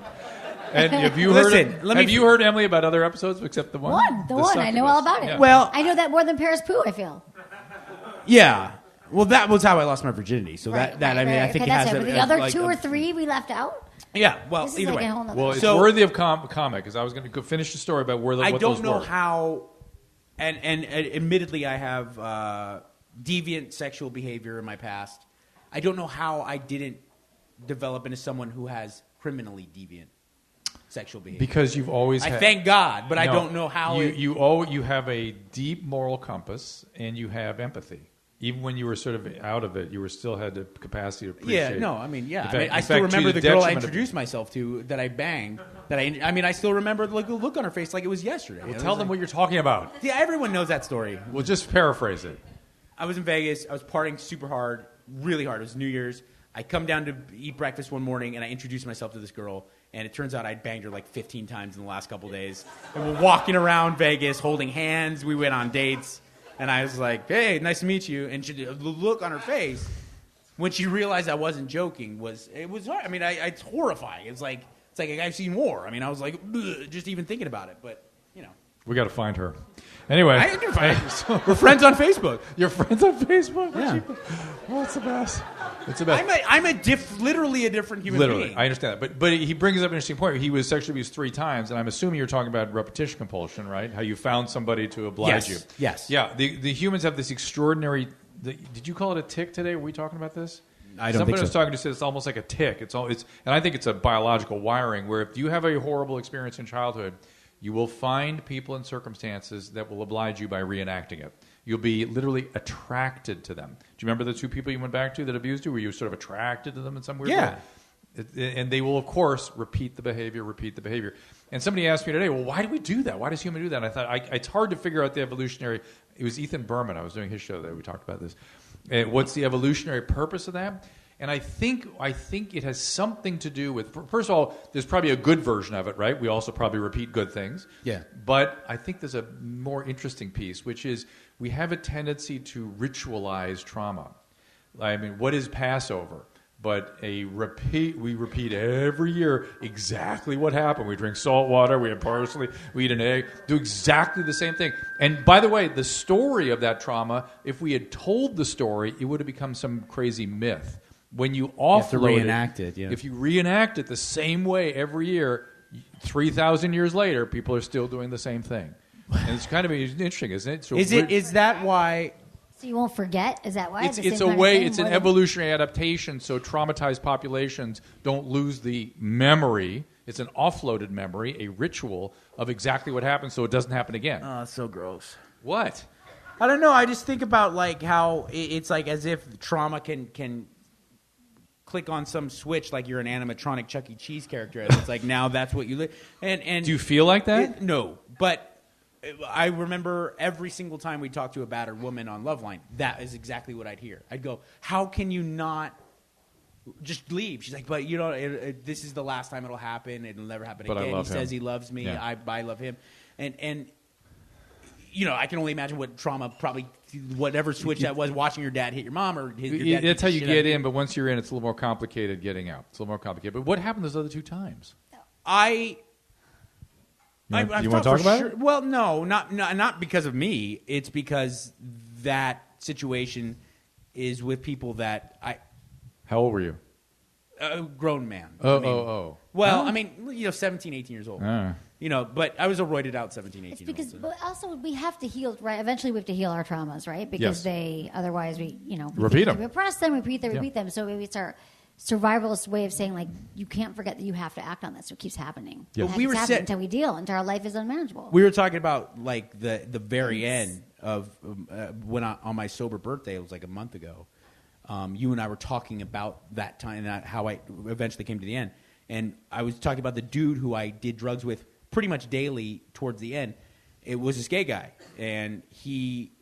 Speaker 5: and have you heard Emily about other episodes except the one?
Speaker 7: The one. I know all about it.
Speaker 5: Yeah.
Speaker 4: Well,
Speaker 7: I know that more than Paris Poo, I feel.
Speaker 4: Yeah. Well, that was how I lost my virginity. So
Speaker 7: Right,
Speaker 4: that I mean, I think
Speaker 7: okay,
Speaker 4: it has
Speaker 7: that's
Speaker 4: a,
Speaker 7: The other
Speaker 4: like
Speaker 7: 2 or 3 we left out.
Speaker 4: Yeah. Well,
Speaker 7: This is
Speaker 4: either
Speaker 7: like
Speaker 4: way.
Speaker 7: a whole nother.
Speaker 5: Well, it's
Speaker 4: So-
Speaker 5: worthy of comment because I was going to go finish the story about what
Speaker 4: I
Speaker 5: those
Speaker 4: don't know
Speaker 5: were.
Speaker 4: how, and admittedly, I have deviant sexual behavior in my past. I don't know how I didn't develop into someone who has criminally deviant sexual behavior.
Speaker 5: Because you've always
Speaker 4: I
Speaker 5: had,
Speaker 4: thank God, but I
Speaker 5: No,
Speaker 4: don't know how.
Speaker 5: you have a deep moral compass and you have empathy. Even when you were sort of out of it, you still had the capacity to appreciate.
Speaker 4: Yeah, no, I mean, yeah.
Speaker 5: In fact-
Speaker 4: I
Speaker 5: in
Speaker 4: still
Speaker 5: fact, to
Speaker 4: remember
Speaker 5: the
Speaker 4: the girl I
Speaker 5: detriment of-
Speaker 4: introduced myself to that I banged. I still remember the look on her face like it was yesterday.
Speaker 5: Well,
Speaker 4: It
Speaker 5: tell
Speaker 4: was
Speaker 5: them
Speaker 4: like,
Speaker 5: what you're talking about.
Speaker 4: Yeah, everyone knows that story.
Speaker 5: We'll just paraphrase it.
Speaker 4: I was in Vegas. I was partying super hard, really hard. It was New Year's. I come down to eat breakfast one morning, and I introduced myself to this girl. And it turns out I'd banged her like 15 times in the last couple days. And we're walking around Vegas, holding hands. We went on dates. And I was like, hey, nice to meet you. And the look on her face when she realized I wasn't joking was hard. I mean, it's horrifying. It's like I've seen war. I mean, I was like, ugh, just even thinking about it. But, you know.
Speaker 5: We got to find her. Anyway.
Speaker 4: I can find her. We're friends on Facebook.
Speaker 5: You're friends on Facebook?
Speaker 4: Yeah.
Speaker 5: Oh, it's the best. It's the best.
Speaker 4: I'm literally a different human being.
Speaker 5: I understand that. But he brings up an interesting point. He was sexually abused 3 times, and I'm assuming you're talking about repetition compulsion, right? How you found somebody to oblige you.
Speaker 4: Yes.
Speaker 5: Yeah, the humans have this extraordinary... did you call it a tick today? Were we talking about this?
Speaker 4: I don't
Speaker 5: Somebody
Speaker 4: think so.
Speaker 5: was talking to said it's almost like a tick. And I think it's a biological wiring where if you have a horrible experience in childhood, you will find people and circumstances that will oblige you by reenacting it. You'll be literally attracted to them. Do you remember the 2 people you went back to that abused you? Were you sort of attracted to them in some weird way? And they will, of course, repeat the behavior. And somebody asked me today, well, why do we do that? Why does human do that? And I thought, it's hard to figure out the evolutionary... It was Ethan Berman. I was doing his show there. We talked about this. What's the evolutionary purpose of that? And I think it has something to do with... First of all, there's probably a good version of it, right? We also probably repeat good things.
Speaker 4: Yeah.
Speaker 5: But I think there's a more interesting piece, which is we have a tendency to ritualize trauma. I mean, what is Passover? But we repeat every year exactly what happened. We drink salt water, we have parsley, we eat an egg, do exactly the same thing. And by the way, the story of that trauma, if we had told the story, it would have become some crazy myth. When you offload if you reenact it the same way every year, 3,000 years later, people are still doing the same thing. And it's kind of interesting, isn't it? So
Speaker 4: Is that why...
Speaker 7: So you won't forget? Is that why?
Speaker 5: It's an evolutionary adaptation so traumatized populations don't lose the memory. It's an offloaded memory, a ritual of exactly what happened so it doesn't happen again.
Speaker 4: Oh, it's so gross.
Speaker 5: What?
Speaker 4: I don't know. I just think about like how it's like as if trauma can click on some switch like you're an animatronic Chuck E. Cheese character. And it's like now that's what you live. And
Speaker 5: do you feel like that?
Speaker 4: No, but I remember every single time we talked to a battered woman on Loveline, that is exactly what I'd hear. I'd go, "How can you not just leave?" She's like, "But you know, this is the last time it'll happen. It'll never happen
Speaker 5: But
Speaker 4: again."
Speaker 5: I love
Speaker 4: he
Speaker 5: him.
Speaker 4: says he loves me.
Speaker 5: Yeah.
Speaker 4: I love him, and I can only imagine what trauma probably, whatever switch that was, watching your dad hit your mom or hit your dad.
Speaker 5: That's how you get in, but once you're in, it's a little more complicated getting out. It's a little more complicated. But what happened those other 2 times?
Speaker 4: You want to
Speaker 5: talk about it?
Speaker 4: Well, no, not because of me. It's because that situation is with people that I.
Speaker 5: How old were you?
Speaker 4: A grown man.
Speaker 5: Well,
Speaker 4: I mean, 17, 18 years old. But I was a roided out 17, 18
Speaker 7: It's because,
Speaker 4: years old.
Speaker 7: but also we have to heal, right? Eventually we have to heal our traumas, right? Because otherwise we
Speaker 5: repeat them.
Speaker 7: We repress them, repeat them. So maybe it's our survivalist way of saying, like, you can't forget that you have to act on this. So it keeps happening.
Speaker 4: Yeah.
Speaker 7: But we were until we deal, until our life is unmanageable.
Speaker 4: We were talking about like the very end of when on my sober birthday, it was like a month ago. You and I were talking about that time and how I eventually came to the end. And I was talking about the dude who I did drugs with pretty much daily towards the end. It was this gay guy, and he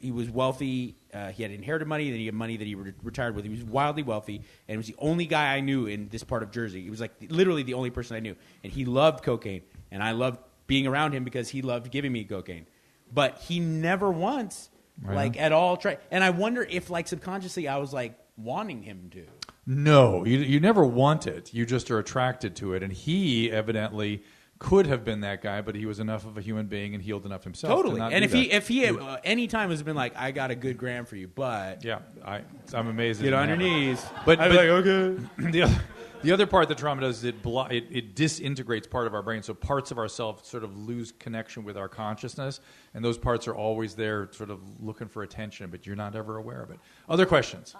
Speaker 4: was wealthy. He had inherited money, then he had money that he retired with. He was wildly wealthy, and it was the only guy I knew in this part of Jersey. He was like literally the only person I knew, and he loved cocaine, and I loved being around him because he loved giving me cocaine. But he never once, at all tried. And I wonder if, like, subconsciously I was, like, wanting him to.
Speaker 5: No, you never want it. You just are attracted to it. And he evidently could have been that guy, but he was enough of a human being and healed enough himself.
Speaker 4: Totally.
Speaker 5: To not
Speaker 4: And
Speaker 5: do
Speaker 4: if he at any time has been like, I got a good gram for you, but
Speaker 5: I'm amazed.
Speaker 4: Get on your knees.
Speaker 5: But
Speaker 4: I'd be like, okay.
Speaker 5: The other part that trauma does is it disintegrates part of our brain, so parts of ourselves sort of lose connection with our consciousness, and those parts are always there, sort of looking for attention, but you're not ever aware of it. Other questions?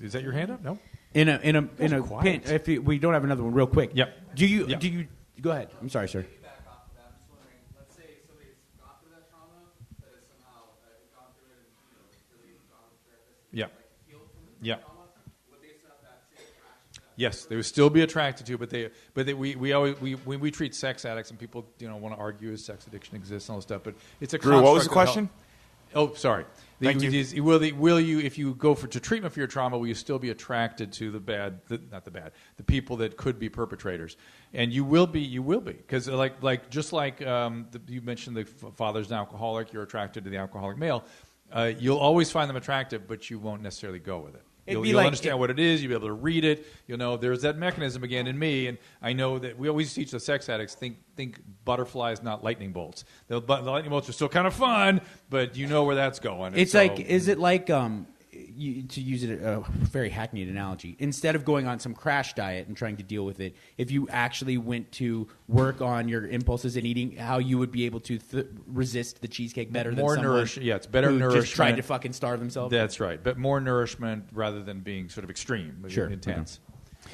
Speaker 5: Is that your hand up? No.
Speaker 4: In a pin, if we don't have another one, real quick.
Speaker 5: Yep.
Speaker 4: Do you go ahead? I'm sorry, sir.
Speaker 5: Yeah. Yeah. Yes, they would still be attracted to, but we always when we treat sex addicts, and people want to argue if sex addiction exists and all this stuff, but it's a
Speaker 8: Drew, what was the question?
Speaker 5: Oh, sorry.
Speaker 8: Thank you.
Speaker 5: Will you, if you go to treatment for your trauma, will you still be attracted to the people that could be perpetrators? And you will be, because just like you mentioned, the father's an alcoholic, you're attracted to the alcoholic male. You'll always find them attractive, but you won't necessarily go with it. You'll understand what it is. You'll be able to read it. There's that mechanism again in me, and I know that we always teach the sex addicts think butterflies, not lightning bolts. The lightning bolts are still kind of fun, but you know where that's going.
Speaker 4: It's like, is it like to use a very hackneyed analogy, instead of going on some crash diet and trying to deal with it, if you actually went to work on your impulses and eating, how you would be able to resist the cheesecake better than someone
Speaker 5: it's better
Speaker 4: who
Speaker 5: nourishment.
Speaker 4: Just tried to fucking starve themselves.
Speaker 5: That's right, but more nourishment rather than being sort of extreme, intense.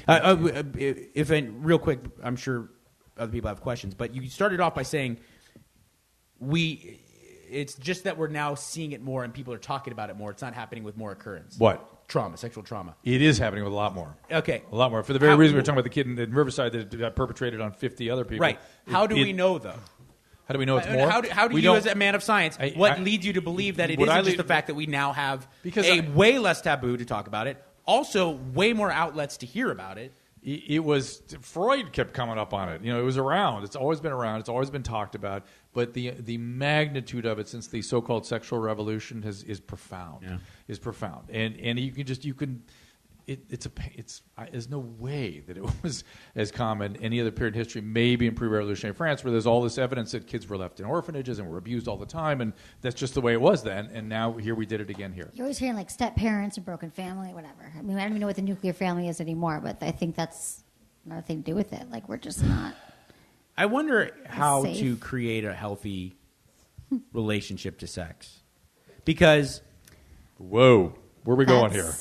Speaker 4: Real quick, I'm sure other people have questions, but you started off by saying it's just that we're now seeing it more and people are talking about it more. It's not happening with more occurrence.
Speaker 5: What?
Speaker 4: Trauma, sexual trauma.
Speaker 5: It is happening with a lot more.
Speaker 4: Okay.
Speaker 5: A lot more. For the very reason we were talking about the kid in Riverside that got perpetrated on 50 other people.
Speaker 4: Right. How do we know, though?
Speaker 5: How do we know it's more?
Speaker 4: How do you, as a man of science, what leads you to believe that it isn't just the fact that we now have way less taboo to talk about it, also way more outlets to hear about it?
Speaker 5: It was Freud kept coming up on it. It was around. It's always been around. It's always been talked about. But the magnitude of it since the so-called sexual revolution is profound.
Speaker 4: Yeah.
Speaker 5: Is profound. And there's no way that it was as common any other period in history, maybe in pre-revolutionary France, where there's all this evidence that kids were left in orphanages and were abused all the time, and that's just the way it was then. And now here we did it again here.
Speaker 7: You're always hearing like step parents and broken family, whatever. I mean, I don't even know what the nuclear family is anymore, but I think that's another thing to do with it. Like, we're just not.
Speaker 4: I wonder how
Speaker 7: safe.
Speaker 4: to create a healthy relationship to sex, because
Speaker 5: whoa, where are we going here?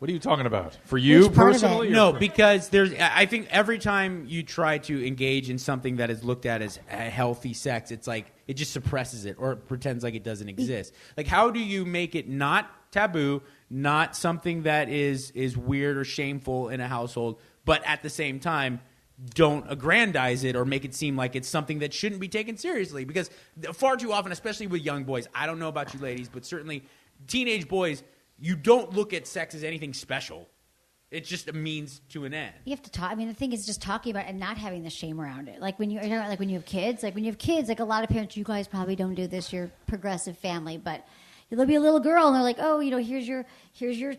Speaker 5: What are you talking about? For you personally?
Speaker 4: No, because I think every time you try to engage in something that is looked at as a healthy sex, it's like it just suppresses it or it pretends like it doesn't exist. Like, how do you make it not taboo, not something that is weird or shameful in a household, but at the same time don't aggrandize it or make it seem like it's something that shouldn't be taken seriously? Because far too often, especially with young boys, I don't know about you ladies, but certainly teenage boys, you don't look at sex as anything special. It's just a means to an end.
Speaker 7: You have to talk. I mean, the thing is just talking about it and not having the shame around it. Like when you have kids, like a lot of parents, you guys probably don't do this. You're a progressive family, but there'll be a little girl and they're like, oh, here's your, your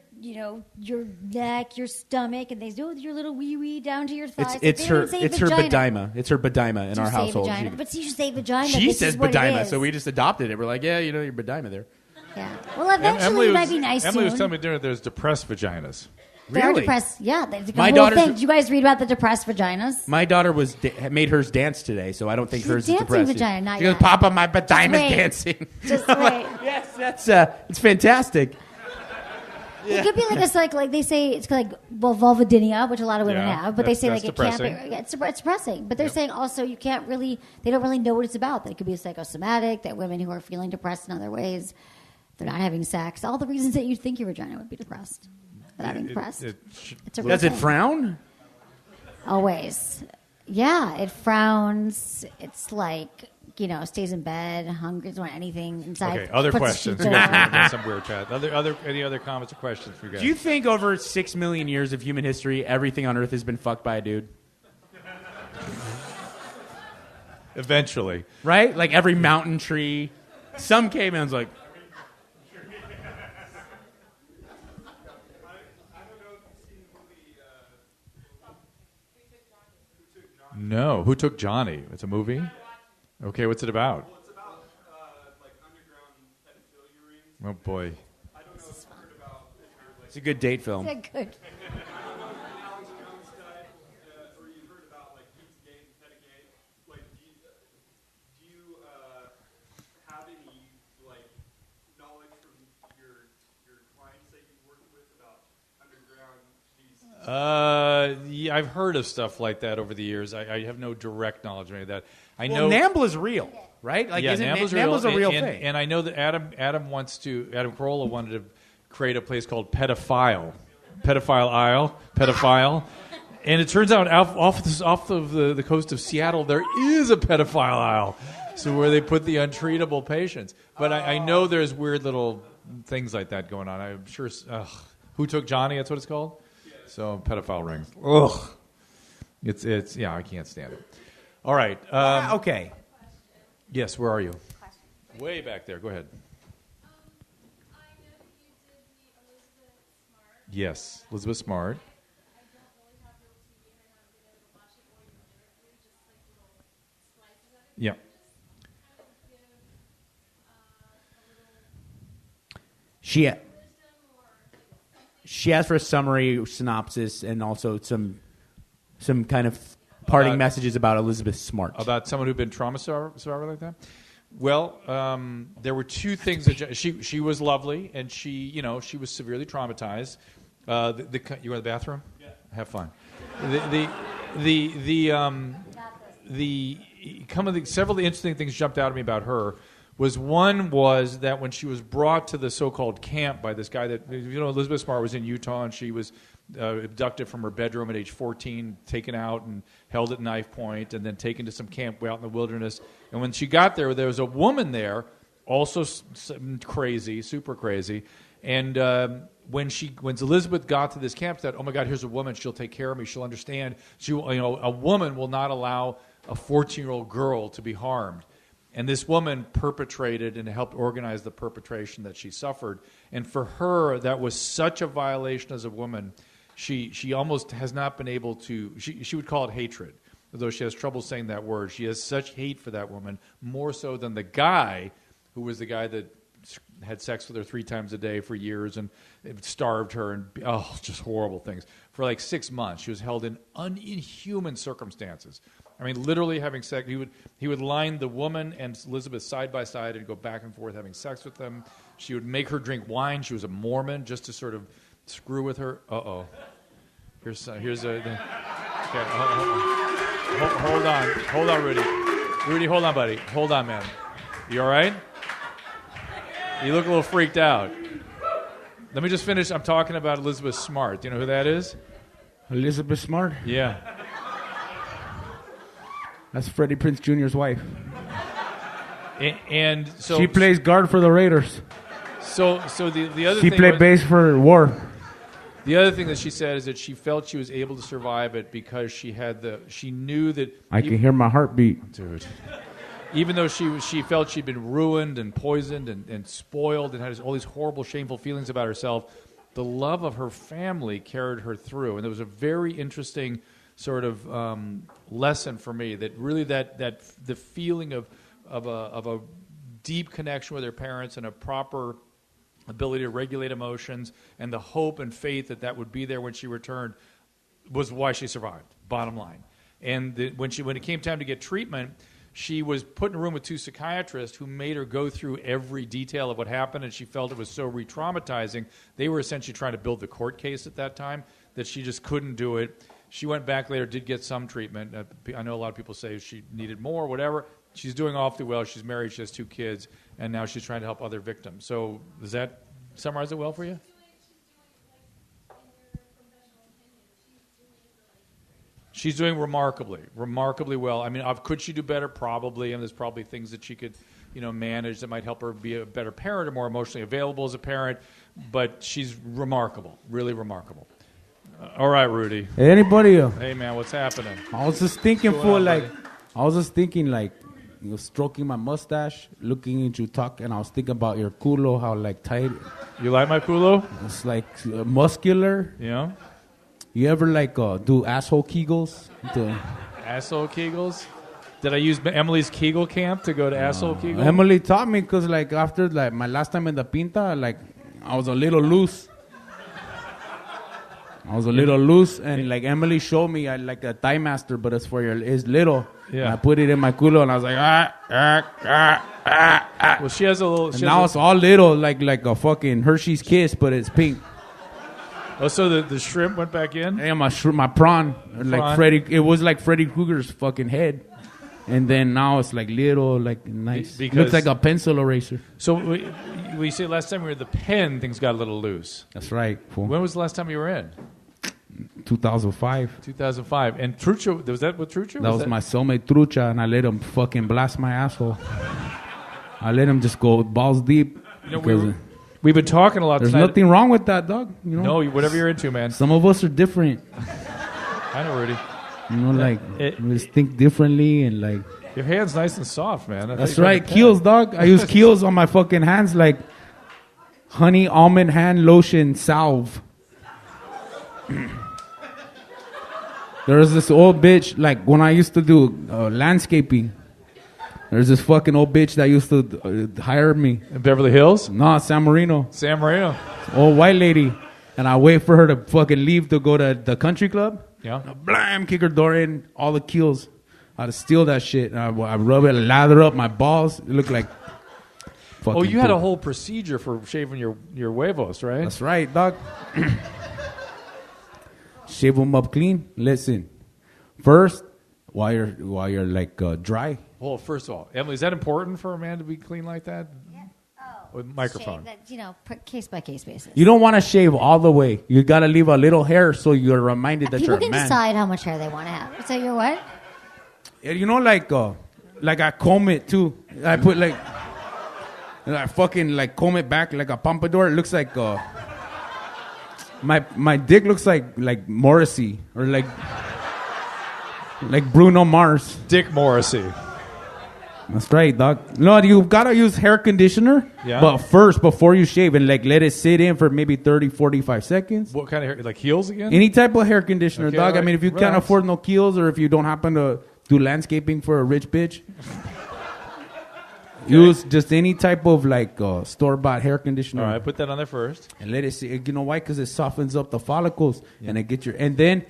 Speaker 7: neck, your stomach, and they do your little wee wee down to your thighs.
Speaker 4: It's her bedyma. It's her bedyma in our household.
Speaker 7: But you should say vagina.
Speaker 4: She says bedyma, so we just adopted it. We're like, yeah, your bedyma there.
Speaker 7: Yeah. Well, eventually it might be nice.
Speaker 5: Emily was telling me there's depressed vaginas.
Speaker 7: They're depressed. Yeah, my daughter. Did you guys read about the depressed vaginas?
Speaker 4: My daughter made hers dance today, so I don't think hers is depressed.
Speaker 7: Vagina, not
Speaker 4: she goes,
Speaker 7: yet.
Speaker 4: Papa, my vagina's dancing.
Speaker 7: Just wait.
Speaker 4: Yes, that's it's fantastic.
Speaker 7: It could be like they say it's like vulvodynia, which a lot of women have, but they say like it
Speaker 5: depressing.
Speaker 7: can't be. It's depressing, but they're saying also you can't really. They don't really know what it's about. That it could be psychosomatic. That women who are feeling depressed in other ways, they're not having sex. All the reasons that you think your vagina would be depressed. Without being depressed. It's a real
Speaker 4: Does it
Speaker 7: thing.
Speaker 4: frown?
Speaker 7: Always. Yeah, it frowns. It's like, stays in bed, hungry, doesn't want anything inside.
Speaker 5: Okay, other
Speaker 7: puts
Speaker 5: questions.
Speaker 7: the sheets over.
Speaker 5: Some weird chat. Any other comments or questions for you guys?
Speaker 4: Do you think over 6 million years of human history, everything on Earth has been fucked by a dude?
Speaker 5: Eventually.
Speaker 4: Right? Like every mountain tree. Some caveman's like...
Speaker 5: No. Who Took Johnny? It's a movie? Okay, what's it about?
Speaker 9: Well, it's about underground pedophilia rings.
Speaker 5: Oh, boy.
Speaker 9: I don't know if you've heard about it.
Speaker 4: It's a good date film.
Speaker 7: It's a good.
Speaker 9: Alex Jones died, or you heard about Pizzagate and Pedagate. Do you have any knowledge from your clients that you've worked with about underground?
Speaker 5: Yeah, I've heard of stuff like that over the years. I have no direct knowledge of any of that. I
Speaker 4: know NAMBLA's real, right? NAMBLA's a real thing.
Speaker 5: And I know that Adam Carolla wanted to create a place called Pedophile Isle. And it turns out off of the coast of Seattle, there is a pedophile isle, so where they put the untreatable patients. But I know there's weird little things like that going on. I'm sure. Who Took Johnny? That's what it's called. So pedophile rings. Ugh. It's yeah. I can't stand it. All right.
Speaker 4: Okay.
Speaker 5: Yes. Where are you? Way back there. Go ahead. Yes, Elizabeth Smart. Yeah.
Speaker 4: She asked for a summary synopsis and also some kind of parting messages about Elizabeth Smart.
Speaker 5: About someone who'd been trauma survivor like that? Well, there were two things. That she was lovely, and she was severely traumatized. You go to the bathroom? Yeah. Have fun. Several of the interesting things jumped out at me about her. One was that when she was brought to the so-called camp by this guy that, Elizabeth Smart was in Utah, and she was abducted from her bedroom at age 14, taken out and held at knife point, and then taken to some camp way out in the wilderness. And when she got there was a woman there, also crazy, super crazy. And when Elizabeth got to this camp, she said, "Oh my God, here's a woman. She'll take care of me. She'll understand. A woman will not allow a 14-year-old girl to be harmed." And this woman perpetrated and helped organize the perpetration that she suffered. And for her, that was such a violation as a woman. She almost has not been able to. She would call it hatred, although she has trouble saying that word. She has such hate for that woman, more so than the guy who was the guy that had sex with her 3 times a day for years and starved her and just horrible things. For like 6 months, she was held in inhuman circumstances. I mean, literally having sex. He would line the woman and Elizabeth side by side and go back and forth having sex with them. She would make her drink wine. She was a Mormon just to sort of screw with her. Here's a. Okay, hold on, Rudy. Rudy, hold on, buddy. Hold on, man. You all right? You look a little freaked out. Let me just finish. I'm talking about Elizabeth Smart. Do you know who that is?
Speaker 4: Elizabeth Smart?
Speaker 5: Yeah.
Speaker 4: That's Freddie Prinze Jr.'s wife.
Speaker 5: And so
Speaker 4: she plays guard for the Raiders.
Speaker 5: So the other
Speaker 4: she
Speaker 5: thing
Speaker 4: played bass for War.
Speaker 5: The other thing that she said is that she felt she was able to survive it because she knew that
Speaker 6: I can hear my heartbeat.
Speaker 5: Dude. Even though she felt she'd been ruined and poisoned and spoiled and had all these horrible, shameful feelings about herself, the love of her family carried her through. And there was a very interesting sort of lesson for me that really that the feeling of a deep connection with her parents and a proper ability to regulate emotions and the hope and faith that would be there when she returned was why she survived, bottom line. And when it came time to get treatment, she was put in a room with 2 psychiatrists who made her go through every detail of what happened, and she felt it was so re-traumatizing. They were essentially trying to build the court case at that time that she just couldn't do it. She went back later, did get some treatment. I know a lot of people say she needed more, whatever. She's doing awfully well. She's married. She has 2 kids, and now she's trying to help other victims. So does that summarize it well for you? She's doing remarkably well. I mean, could she do better? Probably, and there's probably things that she could, manage that might help her be a better parent or more emotionally available as a parent. But she's remarkable, really remarkable. All right, Rudy.
Speaker 6: Hey, anybody?
Speaker 5: Hey, man, what's happening?
Speaker 6: I was just thinking, stroking my mustache, looking at you talk, and I was thinking about your culo, how tight.
Speaker 5: You like my culo?
Speaker 6: It's muscular.
Speaker 5: Yeah.
Speaker 6: You ever do asshole kegels?
Speaker 5: Asshole kegels? Did I use Emily's Kegel camp to go to asshole kegel?
Speaker 6: Emily taught me because after my last time in the Pinta, I was a little loose. And Emily showed me a thigh master, but it's it's little.
Speaker 5: Yeah.
Speaker 6: And I put it in my culo, and I was like,
Speaker 5: Well, she has a little.
Speaker 6: Now it's all little, like a fucking Hershey's Kiss, but it's pink.
Speaker 5: Oh, so the shrimp went back in?
Speaker 6: Yeah, my prawn. Freddy. It was like Freddy Krueger's fucking head. And then now it's little, nice. Because looks like a pencil eraser.
Speaker 5: So we say last time we were at the pen, things got a little loose.
Speaker 6: That's right. Fool.
Speaker 5: When was the last time you were in?
Speaker 6: 2005.
Speaker 5: 2005. And Trucha, was that with Trucha?
Speaker 6: That was my soulmate Trucha, and I let him fucking blast my asshole. I let him just go balls deep.
Speaker 5: We've been talking a lot
Speaker 6: There's
Speaker 5: tonight.
Speaker 6: nothing wrong with that, dog.
Speaker 5: No, whatever you're into, man.
Speaker 6: Some of us are different.
Speaker 5: I know, Rudy.
Speaker 6: We just think differently and
Speaker 5: Your hand's nice and soft, man.
Speaker 6: That's right. Kiehl's, dog. I use Kiehl's on my fucking hands honey almond hand lotion salve. There was this old bitch, when I used to do landscaping. There's this fucking old bitch that used to hire me.
Speaker 5: In Beverly Hills?
Speaker 6: No, San Marino.
Speaker 5: San Marino.
Speaker 6: Old white lady. And I wait for her to fucking leave to go to the country club.
Speaker 5: Yeah.
Speaker 6: Blam, kick her door in, all the Kiehl's. I'd steal that shit. I rub it, lather up my balls. It looked like fucking
Speaker 5: Oh, you had a whole procedure for shaving your huevos, right?
Speaker 6: That's right, dog. Shave them up clean. Listen, first, while you're dry.
Speaker 5: Well, first of all, Emily, is that important for a man to be clean like that?
Speaker 7: Yeah. Oh,
Speaker 5: With microphone.
Speaker 7: Case by case basis.
Speaker 6: You don't want to shave all the way. You got to leave a little hair so you're reminded that you're a man.
Speaker 7: People can decide how much hair they want to have. So you're what?
Speaker 6: I comb it too. I put I fucking comb it back like a pompadour. It looks like my dick looks like Morrissey or like Bruno Mars.
Speaker 5: Dick Morrissey.
Speaker 6: That's right, dog. No, you gotta use hair conditioner.
Speaker 5: Yeah.
Speaker 6: But first, before you shave, and let it sit in for maybe 30, 45 seconds.
Speaker 5: What kind of hair? Like Heels again?
Speaker 6: Any type of hair conditioner,
Speaker 5: Okay,
Speaker 6: dog.
Speaker 5: right.
Speaker 6: I mean, if you can't afford no Kiehl's, or if you don't happen to do landscaping for a rich bitch, use just any type of store-bought hair conditioner.
Speaker 5: All right, put that on there first.
Speaker 6: And let it sit. You know why? Because it softens up the follicles, and it gets your. And then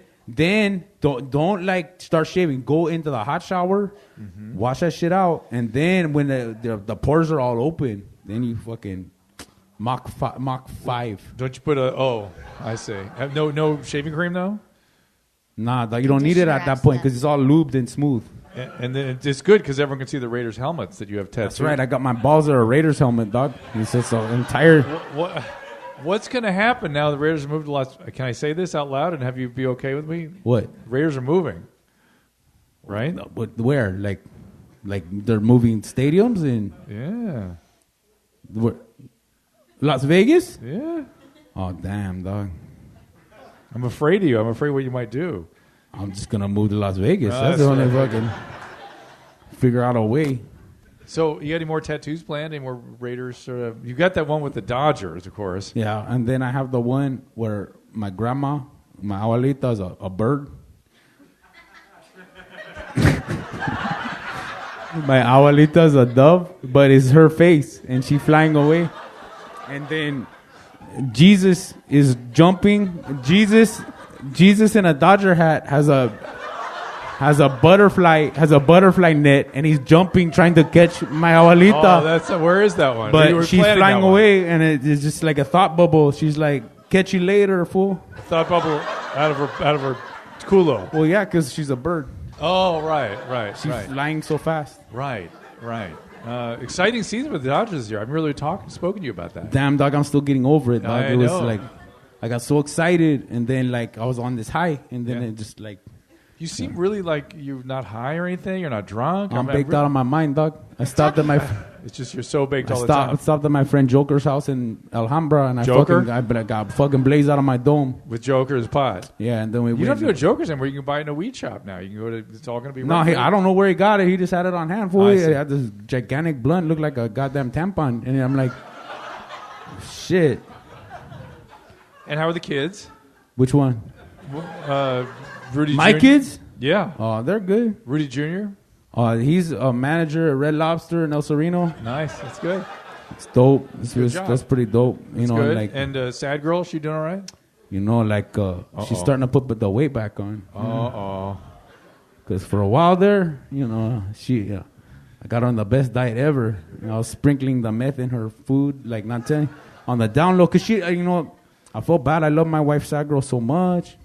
Speaker 6: don't start shaving. Go into the hot shower, wash that shit out, and then when the pores are all open, then you fucking Mach 5.
Speaker 5: Don't you put I see. No shaving cream though?
Speaker 6: Nah, you don't need it at that point because it's all lubed and smooth.
Speaker 5: And then it's good because everyone can see the Raiders helmets that you have tattooed.
Speaker 6: That's right. I got my balls are a Raiders helmet, dog. It's just an entire.
Speaker 5: What's going to happen now the Raiders have moved to Las Vegas? Can I say this out loud and have you be okay with me?
Speaker 6: What?
Speaker 5: Raiders are moving, right?
Speaker 6: But where? Like they're moving stadiums and.
Speaker 5: Yeah.
Speaker 6: Las Vegas?
Speaker 5: Yeah.
Speaker 6: Oh, damn, dog.
Speaker 5: I'm afraid of you. I'm afraid what you might do.
Speaker 6: I'm just gonna move to Las Vegas.
Speaker 5: Oh,
Speaker 6: that's the only
Speaker 5: right.
Speaker 6: fucking figure out a way.
Speaker 5: So you got any more tattoos planned? Any more Raiders sort of? You got that one with the Dodgers, of course.
Speaker 6: Yeah, and then I have the one where my grandma, my abuelita, is a bird. My abuelita is a dove, but it's her face, and she's flying away. And then Jesus is jumping. Jesus in a Dodger hat has a butterfly net, and he's jumping trying to catch my abuelita.
Speaker 5: Oh, where is that one?
Speaker 6: But she's flying away, and it's just like a thought bubble. She's like, "Catch you later, fool."
Speaker 5: Thought bubble out of her culo.
Speaker 6: Well, yeah, because she's a bird.
Speaker 5: Oh, right.
Speaker 6: She's flying so fast.
Speaker 5: Right. Exciting season with the Dodgers this year. I've really spoken to you about that.
Speaker 6: Damn, dog, I'm still getting over it, dog.
Speaker 5: I
Speaker 6: It was
Speaker 5: know.
Speaker 6: like, I got so excited, and then like I was on this high, and then it just like.
Speaker 5: You seem really like you're not high or anything. You're not drunk.
Speaker 6: I'm baked out of my mind, dog. I stopped at my.
Speaker 5: It's just you're so baked all the time.
Speaker 6: I stopped at my friend Joker's house in Alhambra, and I got fucking blazed out of my dome
Speaker 5: With Joker's pot.
Speaker 6: Yeah, and then
Speaker 5: You don't have to go to Joker's anymore. You can buy it in a weed shop now. You can go to. It's all going to be.
Speaker 6: No,
Speaker 5: right
Speaker 6: I don't know where he got it. He just had it on hand. Fool.
Speaker 5: I
Speaker 6: He
Speaker 5: see.
Speaker 6: had this gigantic blunt, looked like a goddamn tampon, and I'm like, shit.
Speaker 5: And how are the kids?
Speaker 6: Which one?
Speaker 5: Rudy.
Speaker 6: My
Speaker 5: Jr.?
Speaker 6: kids?
Speaker 5: Yeah.
Speaker 6: Oh, they're good.
Speaker 5: Rudy Jr.
Speaker 6: He's a manager at Red Lobster in El Sereno.
Speaker 5: Nice. That's good.
Speaker 6: It's dope.
Speaker 5: Good job.
Speaker 6: That's pretty dope.
Speaker 5: That's good. And sad girl, she doing all right?
Speaker 6: She's starting to put the weight back on.
Speaker 5: Uh-oh.
Speaker 6: Because for a while there, I got her on the best diet ever. I was sprinkling the meth in her food, like not telling, on the down low. Because I felt bad. I love my wife, sad girl, so much.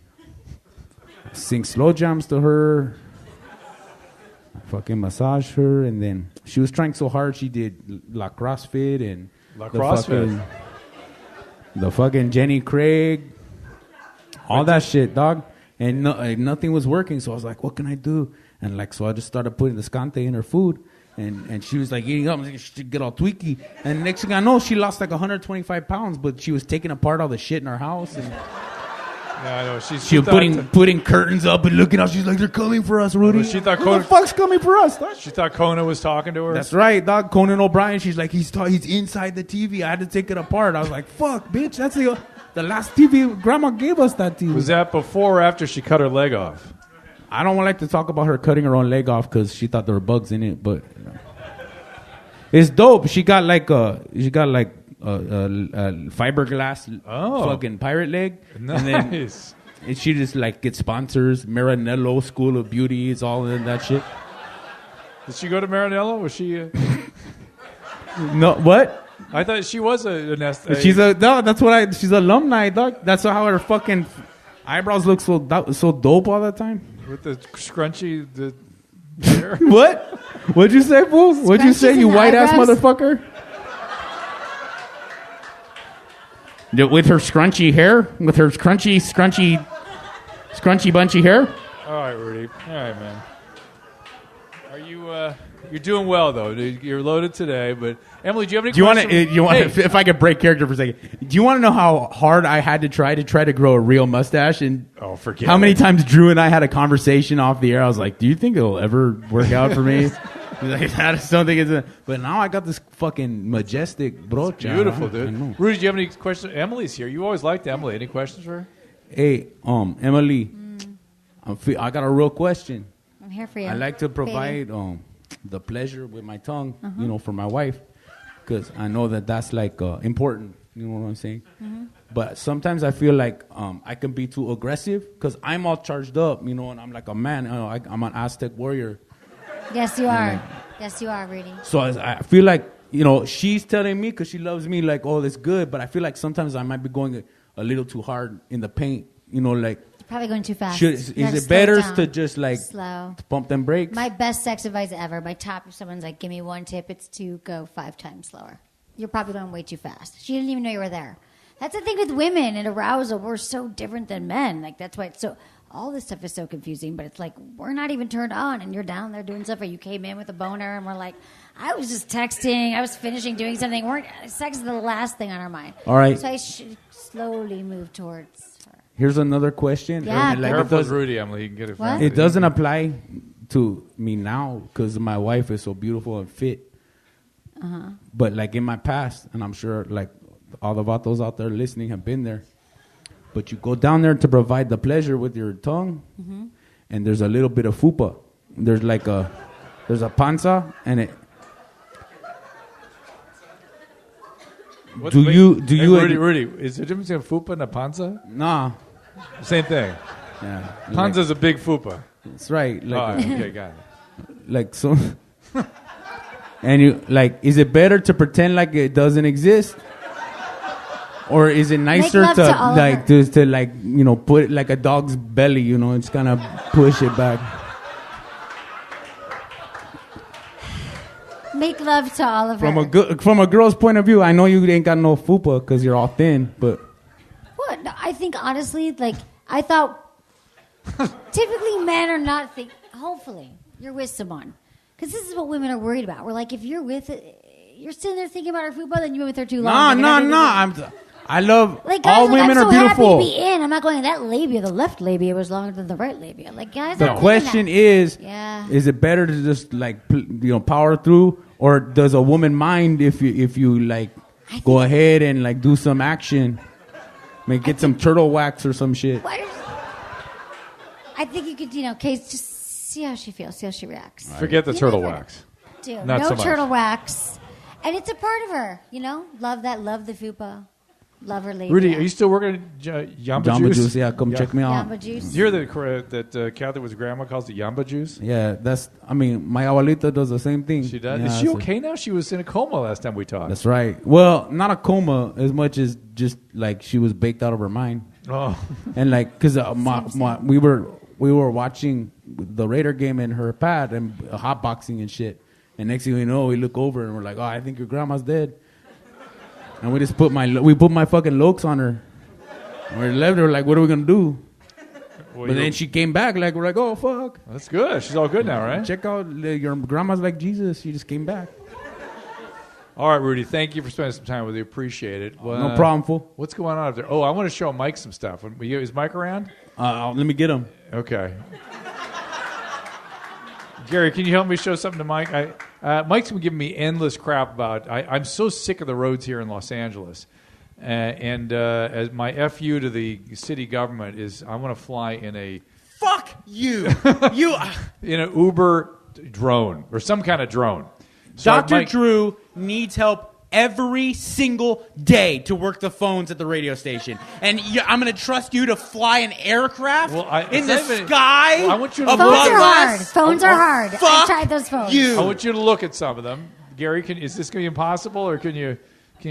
Speaker 6: I sing slow jams to her. I fucking massage her. And then she was trying so hard. She did La CrossFit and the fucking Jenny Craig. All that shit, dog. And nothing was working. So I was like, what can I do? And so I just started putting the scante in her food. And she was like eating up. She should get all tweaky. And next thing I know, she lost like 125 pounds. But she was taking apart all the shit in our house. And
Speaker 5: Yeah, I know.
Speaker 6: she was putting curtains up and looking out. She's like, they're coming for us, Rudy.
Speaker 5: She thought
Speaker 6: Who the fuck's coming for us, dog?
Speaker 5: She thought Kona was talking to her.
Speaker 6: That's right, dog. Conan O'Brien. She's like, he's inside the TV. I had to take it apart. I was like, fuck, bitch. That's the last TV. Grandma gave us that TV.
Speaker 5: Was that before or after she cut her leg off?
Speaker 6: I don't like to talk about her cutting her own leg off because she thought there were bugs in it, but it's dope. She got like a fiberglass fucking pirate leg.
Speaker 5: Nice.
Speaker 6: And she just like gets sponsors. Maranello School of Beauty is all in that shit.
Speaker 5: Did she go to Maranello? Was she?
Speaker 6: No, what?
Speaker 5: I thought she was she's
Speaker 6: she's alumni, dog. That's how her fucking eyebrows look so dope all the time.
Speaker 5: With the scrunchy, the hair.
Speaker 6: What? What'd you say, fool? What'd you say, you white ass motherfucker? With her scrunchy hair? With her scrunchy bunchy hair?
Speaker 5: All right, Rudy. All right, man. Are you? You're doing well though. You're loaded today, but Emily, do you have any questions?
Speaker 6: You want if I could break character for a second? Do you want to know how hard I had to try to grow a real mustache? And
Speaker 5: forget
Speaker 6: how many
Speaker 5: it.
Speaker 6: times Drew and I had a conversation off the air? I was like, "Do you think it'll ever work out for me?" He's like, I just don't think it's. But now I got this fucking majestic brocha.
Speaker 5: Beautiful, dude. Rudy, do you have any questions? Emily's here. You always liked Emily. Any questions for her?
Speaker 6: Hey, Emily, I got a real question.
Speaker 7: I'm here for you.
Speaker 6: I like to provide the pleasure with my tongue, for my wife, because I know that's like important. You know what I'm saying? Mm-hmm. But sometimes I feel like I can be too aggressive because I'm all charged up, and I'm like a man. I'm an Aztec warrior.
Speaker 7: Yes, you are. Yes, you are, Rudy.
Speaker 6: So I feel like, she's telling me because she loves me, like, oh, that's good. But I feel like sometimes I might be going a little too hard in the paint, like.
Speaker 7: Probably going too fast.
Speaker 6: Is it better to just like
Speaker 7: slow,
Speaker 6: pump them brakes?
Speaker 7: My best sex advice ever. My top, if someone's like, give me one tip, it's to go 5 times slower. You're probably going way too fast. She didn't even know you were there. That's the thing with women and arousal. We're so different than men. Like, that's why it's so... All this stuff is so confusing, but it's like, we're not even turned on, and you're down there doing stuff, or you came in with a boner, and we're like, I was just texting, I was finishing doing something. Sex is the last thing on our mind.
Speaker 6: All right.
Speaker 7: So I should slowly move towards her.
Speaker 6: Here's another question.
Speaker 7: Yeah,
Speaker 6: Like,
Speaker 5: Careful with Rudy, Emily. You can get it.
Speaker 7: What?
Speaker 6: it doesn't apply to me now because my wife is so beautiful and fit. But like in my past, and I'm sure like all the vatos out there listening have been there. But you go down there to provide the pleasure with your tongue, and there's a little bit of fupa. There's a panza, and it.
Speaker 5: Rudy, is there a difference between a fupa and a panza?
Speaker 6: Nah.
Speaker 5: Same thing.
Speaker 6: Yeah.
Speaker 5: Panza's a big fupa.
Speaker 6: That's right. Like,
Speaker 5: Okay, got it.
Speaker 6: like so. And you like, is it better to pretend like it doesn't exist, or is it nicer
Speaker 7: love
Speaker 6: to
Speaker 7: to Oliver.
Speaker 6: like to like put it like a dog's belly? It's kind of push it back.
Speaker 7: Make love to Oliver.
Speaker 6: From a girl's point of view, I know you ain't got no fupa because you're all thin, but
Speaker 7: What? No, I think honestly, like I thought, typically men are not think. Hopefully, you're with someone, because this is what women are worried about. We're like, if you're with it, you're sitting there thinking about her fupa, then you've been with her too long.
Speaker 6: I love
Speaker 7: Like guys,
Speaker 6: all women
Speaker 7: I'm so
Speaker 6: are beautiful.
Speaker 7: happy to be in. I'm not going. That labia, the left labia, was longer than the right labia. Like guys,
Speaker 6: The
Speaker 7: aren't
Speaker 6: question
Speaker 7: thinking that.
Speaker 6: is,
Speaker 7: Yeah.
Speaker 6: is it better to just like power through, or does a woman mind if you like go ahead and like do some action, get some turtle wax or some shit?
Speaker 7: I think you could, Case, just see how she feels, see how she reacts.
Speaker 5: Forget the turtle wax.
Speaker 7: Dude,
Speaker 5: Not
Speaker 7: no
Speaker 5: so much.
Speaker 7: turtle wax, and it's a part of her. Love that, love the fupa, love her labia.
Speaker 5: Rudy, are you still working at Yamba
Speaker 6: Jamba
Speaker 5: Juice?
Speaker 6: Juice, yeah, come check me out.
Speaker 7: Yamba juice.
Speaker 5: You hear that Catherwood's grandma calls it Yamba Juice?
Speaker 6: Yeah, my abuelita does the same thing.
Speaker 5: She does?
Speaker 6: Yeah,
Speaker 5: Is she
Speaker 6: so-
Speaker 5: okay now? She was in a coma last time we talked.
Speaker 6: That's right. Well, not a coma as much as just like she was baked out of her mind.
Speaker 5: Oh.
Speaker 6: And like, because we were watching the Raider game in her pad and hotboxing and shit. And next thing we know, we look over and we're like, "Oh, I think your grandma's dead." And we just put my fucking lokes on her. And we left her like, "What are we gonna do?"
Speaker 5: Well,
Speaker 6: But then she came back like, we're like, "Oh fuck."
Speaker 5: That's good. She's all good now, right?
Speaker 6: Check out your grandma's like Jesus. She just came back.
Speaker 5: All right, Rudy. Thank you for spending some time with you. Appreciate it. Well,
Speaker 6: No problem, fool.
Speaker 5: What's going on up there? Oh, I want to show Mike some stuff. Is Mike around?
Speaker 6: Let me get him.
Speaker 5: Okay. Gary, can you help me show something to Mike? Mike's been giving me endless crap about. I'm so sick of the roads here in Los Angeles, and as my FU to the city government is, I want to fly in a
Speaker 4: Fuck you.
Speaker 5: in an Uber drone or some kind of drone. So
Speaker 4: Dr.
Speaker 5: Mike-
Speaker 4: Drew needs help every single day to work the phones at the radio station. And I'm going to trust you to fly an aircraft in the sky
Speaker 5: Well, I want you to
Speaker 7: Phones
Speaker 5: look.
Speaker 7: are hard. Phones are hard. I
Speaker 4: Fuck
Speaker 7: tried those phones.
Speaker 4: you.
Speaker 5: I want you to look at some of them. Gary, is this going to be impossible, or can you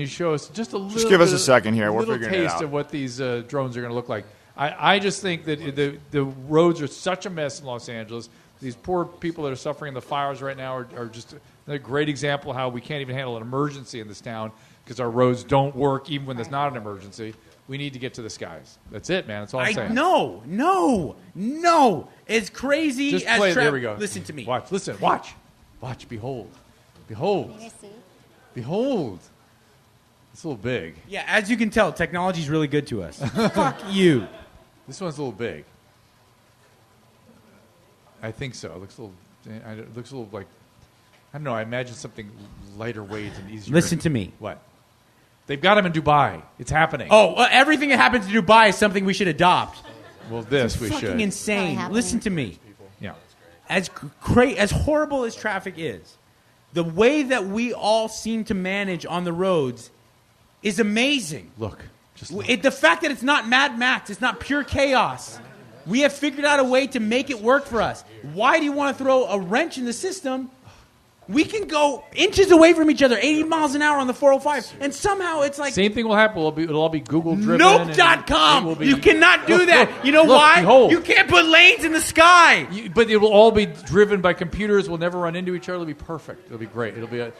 Speaker 5: show us just a little?
Speaker 8: Just give us
Speaker 5: bit
Speaker 8: a second here. We're
Speaker 5: little
Speaker 8: figuring it
Speaker 5: taste
Speaker 8: out.
Speaker 5: of what these drones are going to look like. I just think that the roads are such a mess in Los Angeles. These poor people that are suffering in the fires right now are just a great example of how we can't even handle an emergency in this town because our roads don't work even when there's not an emergency. We need to get to the skies. That's it, man. That's all I'm saying.
Speaker 4: No. As crazy
Speaker 5: Just
Speaker 4: as
Speaker 5: play it. There we go.
Speaker 4: Listen to me.
Speaker 5: Watch. Listen. Watch. Behold. Behold. Behold. It's a little big.
Speaker 4: Yeah, as you can tell, technology's really good to us. Fuck you.
Speaker 5: This one's a little big. I think so. It looks a little like, I don't know. I imagine something lighter weight and easier.
Speaker 4: Listen to me.
Speaker 5: What? They've got them in Dubai. It's happening.
Speaker 4: Oh, everything that happens in Dubai is something we should adopt.
Speaker 5: Well, this we
Speaker 4: Fucking
Speaker 5: should.
Speaker 4: insane. Listen to me.
Speaker 5: Yeah.
Speaker 4: As horrible as traffic is, the way that we all seem to manage on the roads is amazing.
Speaker 5: Look. Just look.
Speaker 4: The fact that it's not Mad Max, it's not pure chaos. We have figured out a way to make it work for us. Why do you want to throw a wrench in the system? We can go inches away from each other, 80 miles an hour on the 405, and somehow it's like...
Speaker 5: Same thing will happen. It'll all be Google-driven.
Speaker 4: Nope.com. You cannot do that.
Speaker 5: Look,
Speaker 4: you know why?
Speaker 5: Behold.
Speaker 4: You can't put lanes in the sky.
Speaker 5: But it will all be driven by computers. We'll never run into each other. It'll be perfect. It'll be great. The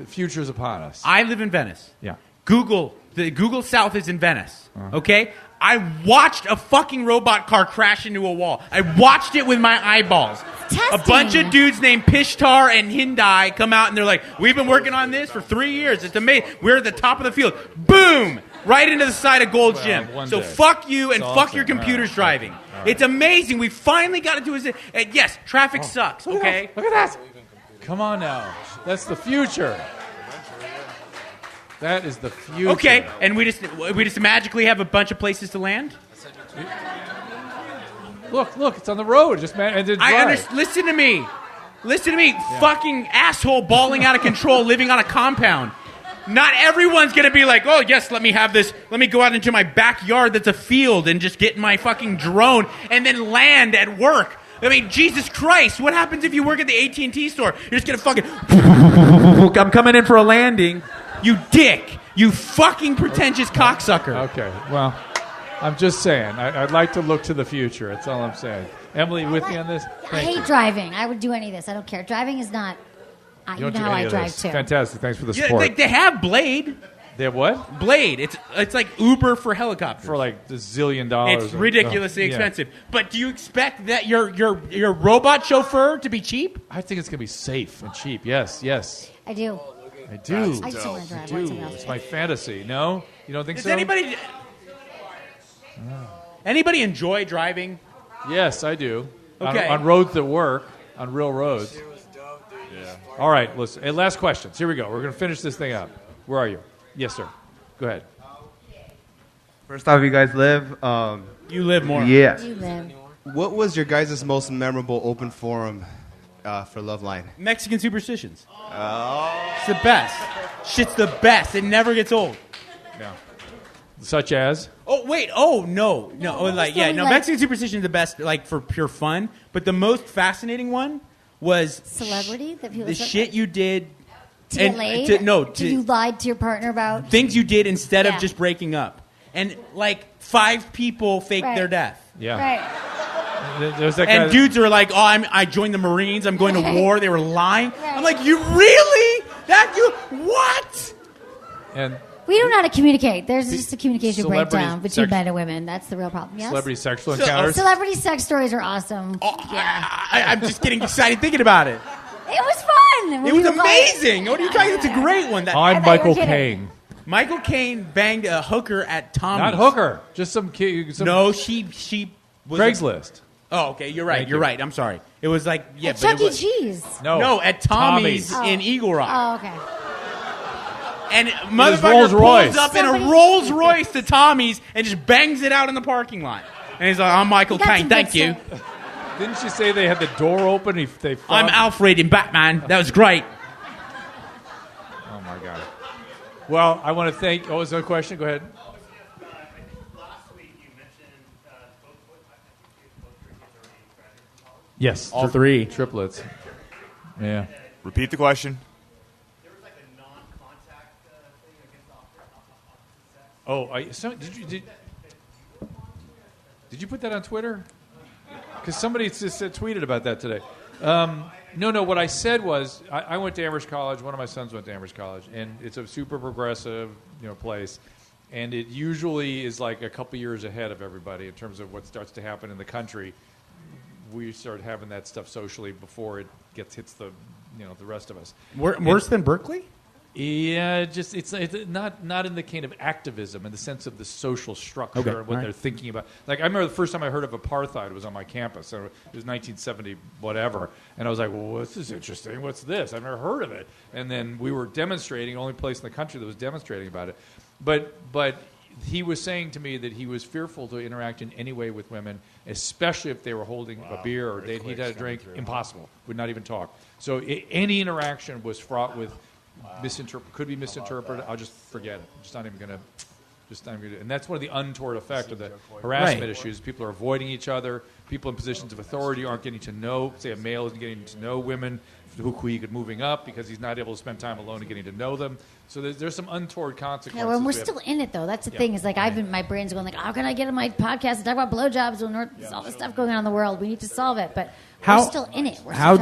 Speaker 5: future is upon us.
Speaker 4: I live in Venice.
Speaker 5: Yeah.
Speaker 4: The Google South is in Venice. Okay? I watched a fucking robot car crash into a wall. I watched it with my eyeballs.
Speaker 7: Testing.
Speaker 4: A bunch of dudes named Pishtar and Hyundai come out and they're like, we've been working on this for 3 years. It's amazing. We're at the top of the field. Boom! right into the side of Gold's Gym. So
Speaker 5: day.
Speaker 4: fuck you and
Speaker 5: That's
Speaker 4: fuck
Speaker 5: awesome.
Speaker 4: your computers
Speaker 5: All right.
Speaker 4: driving.
Speaker 5: All right.
Speaker 4: It's amazing. We finally got to do it. Yes, traffic sucks. Okay.
Speaker 5: Look at that. Come on now. That's the future. That is the future.
Speaker 4: Okay, and we just magically have a bunch of places to land.
Speaker 5: Look, it's on the road. Just
Speaker 4: Listen to me. Fucking asshole bawling out of control, living on a compound. Not everyone's gonna be like, oh yes, let me have this. Let me go out into my backyard that's a field and just get in my fucking drone and then land at work. I mean, Jesus Christ, what happens if you work at the AT&T store? You're just gonna fucking I'm coming in for a landing. You dick. You fucking pretentious cocksucker.
Speaker 5: Okay, well, I'm just saying. I'd like to look to the future. That's all I'm saying. Emily, you with me on this?
Speaker 7: I hate driving. I would do any of this. I don't care. Driving is not. You know how I drive too.
Speaker 5: Fantastic. Thanks for the
Speaker 4: Yeah,
Speaker 5: support.
Speaker 4: they have Blade.
Speaker 5: They have what?
Speaker 4: Blade. It's like Uber for helicopters.
Speaker 5: For like $1 zillion.
Speaker 4: It's ridiculously expensive. But do you expect that your robot chauffeur to be cheap?
Speaker 5: I think it's going to be safe and cheap. Yes.
Speaker 7: I do.
Speaker 5: I do.
Speaker 7: I just want to drive.
Speaker 5: I do. It's my fantasy. No? You don't think
Speaker 4: Does
Speaker 5: so?
Speaker 4: anybody enjoy driving?
Speaker 5: Yes, I do.
Speaker 4: Okay.
Speaker 5: On roads that work, on real roads. Yeah. All right, listen. Hey, last questions. Here we go. We're going to finish this thing up. Where are you? Yes, sir. Go ahead.
Speaker 11: First off, you guys live.
Speaker 4: You live more.
Speaker 11: Yeah.
Speaker 7: You live.
Speaker 11: What was your guys' most memorable open forum for Loveline?
Speaker 4: Mexican superstitions. Oh. It's the best. Shit's the best. It never gets old.
Speaker 5: No. Such as?
Speaker 4: Oh, wait. Oh, no. Mexican superstition is the best, like, for pure fun. But the most fascinating one was
Speaker 7: Celebrity? That people
Speaker 4: the
Speaker 7: said
Speaker 4: shit you did.
Speaker 7: to get laid? You lied to your partner about?
Speaker 4: Things you did instead of just breaking up. And, like, 5 people faked their death.
Speaker 5: Yeah.
Speaker 7: Right.
Speaker 5: There's that
Speaker 4: And dudes are like, I joined the Marines. I'm going to war. They were lying. I'm like, you really? What?
Speaker 5: And
Speaker 7: we don't know how to communicate. There's just a communication
Speaker 5: Celebrity
Speaker 7: breakdown between men and women. That's the real problem. Yes?
Speaker 5: Celebrity sexual encounters?
Speaker 7: Celebrity sex stories are awesome.
Speaker 4: I'm just getting excited thinking about it.
Speaker 7: It was fun.
Speaker 4: It was amazing. What are you talking about? It's a great one.
Speaker 5: I'm Michael Caine.
Speaker 4: Michael Caine banged a hooker at Tommy's.
Speaker 5: Not hooker. Just some kid.
Speaker 4: No, she was
Speaker 5: Craigslist.
Speaker 4: Oh, okay. You're right. You're right. I'm sorry. It was like, yeah.
Speaker 7: At Chuck E. Cheese.
Speaker 4: No, at Tommy's in Eagle Rock.
Speaker 7: Oh, okay.
Speaker 4: And motherfucker pulls up in a Rolls Royce to Tommy's and just bangs it out in the parking lot. And he's like, I'm Michael Caine. Thank you.
Speaker 5: Didn't she say they had the door open?
Speaker 4: I'm Alfred in Batman. That was great.
Speaker 5: Oh, my God. Well, I want to thank... Oh, is there a question? Go ahead. Yes.
Speaker 4: All 3.
Speaker 5: Triplets. Yeah.
Speaker 8: Repeat the question.
Speaker 5: Did you put that on Twitter? Because somebody just tweeted about that today. No. What I said was I went to Amherst College. One of my sons went to Amherst College, and it's a super progressive, place, and it usually is like a couple years ahead of everybody in terms of what starts to happen in the country. We start having that stuff socially before it hits the rest of us.
Speaker 4: Worse than Berkeley?
Speaker 5: Yeah, just it's not in the kind of activism in the sense of the social structure and what they're thinking about. Like I remember the first time I heard of apartheid was on my campus. So it was 1970 whatever, and I was like, "Well, this is interesting. What's this? I've never heard of it." And then we were demonstrating, the only place in the country that was demonstrating about it. But he was saying to me that he was fearful to interact in any way with women, especially if they were holding a beer or he'd had a drink. Impossible. Would not even talk. So any interaction was fraught with. Could be misinterpreted. I'll just forget it. Just not even gonna. And that's one of the untoward effect of the harassment issues. People are avoiding each other. People in positions of authority aren't getting to know. Say a male isn't getting to know women who he could moving up because he's not able to spend time alone and getting to know them. So there's some untoward consequences.
Speaker 7: Yeah, well, we're still in it though. That's the thing. Is like my brain's going like, how can I get on my podcast and talk about blowjobs when there's all this stuff going on in the world? We need to solve it, but we're still in it. I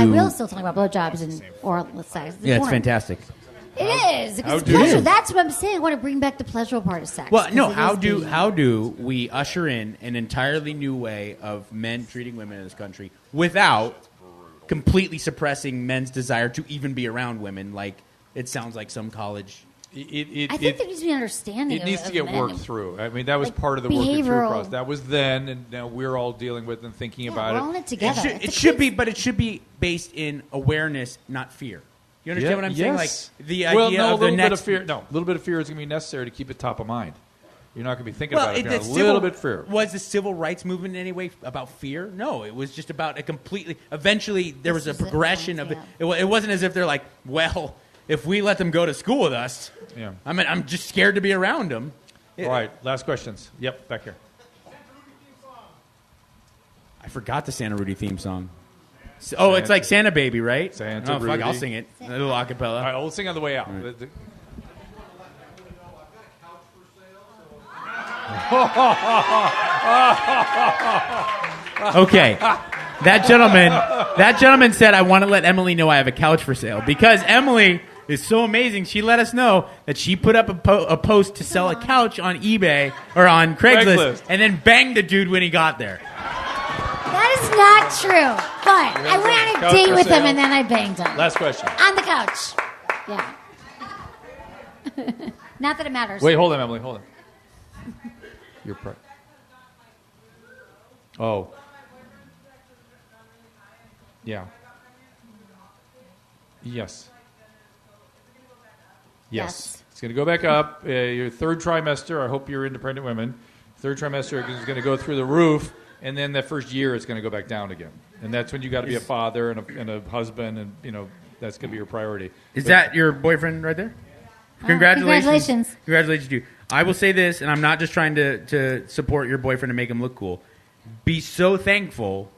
Speaker 7: will still talk about blowjobs and oral sex.
Speaker 4: It's fantastic.
Speaker 7: It is. It's pleasure. That's what I'm saying. I want to bring back the pleasurable part of sex.
Speaker 4: Well, no. How do we usher in an entirely new way of men treating women in this country without completely suppressing men's desire to even be around women? Like it sounds like some college
Speaker 7: I think there needs to be understanding.
Speaker 5: It needs to get
Speaker 7: men.
Speaker 5: worked through. I mean, that was
Speaker 7: Like
Speaker 5: part of the working through
Speaker 7: behavioral.
Speaker 5: process. That was then, and now we're all dealing with and thinking about
Speaker 7: we're
Speaker 5: it.
Speaker 7: all in it together.
Speaker 6: It should be, but it should be based in awareness, not fear. You understand what I'm saying? Like the idea of the next.
Speaker 5: A little bit of fear is going to be necessary to keep it top of mind. You're not going to be thinking about it.
Speaker 6: the
Speaker 5: A little bit of fear.
Speaker 6: Was the civil rights movement in any way about fear? No, it was just about a completely. Eventually, there was a progression of it. It wasn't as if they're like, well, if we let them go to school with us, I mean, I'm just scared to be around them.
Speaker 5: All right, last questions. Yep, back here.
Speaker 6: I forgot the Santa Rudy theme song. Oh, it's like Santa Baby, right?
Speaker 5: Santa
Speaker 6: Fuck,
Speaker 5: Rudy.
Speaker 6: I'll sing it. A little acapella.
Speaker 5: All right, we'll sing on the way out.
Speaker 6: Okay. That gentleman said, I want to let Emily know I have a couch for sale. Because Emily is so amazing, she let us know that she put up a post to sell a couch on eBay or on Craigslist and then banged the dude when he got there.
Speaker 7: That is not true. But I went on a date with him and then I banged him.
Speaker 5: Last question.
Speaker 7: On the couch. Yeah. Not that it matters.
Speaker 5: Wait, hold on, Emily. Hold on. You're Oh. Yeah. Yes. Yes. It's going to go back up. Your third trimester, I hope you're independent women. Third trimester is going to go through the roof, and then that first year it's going to go back down again. And that's when you got to be a father and a husband, and that's going to be your priority.
Speaker 6: Is that your boyfriend right there? Congratulations. Congratulations to you. I will say this, and I'm not just trying to support your boyfriend and make him look cool. Be so thankful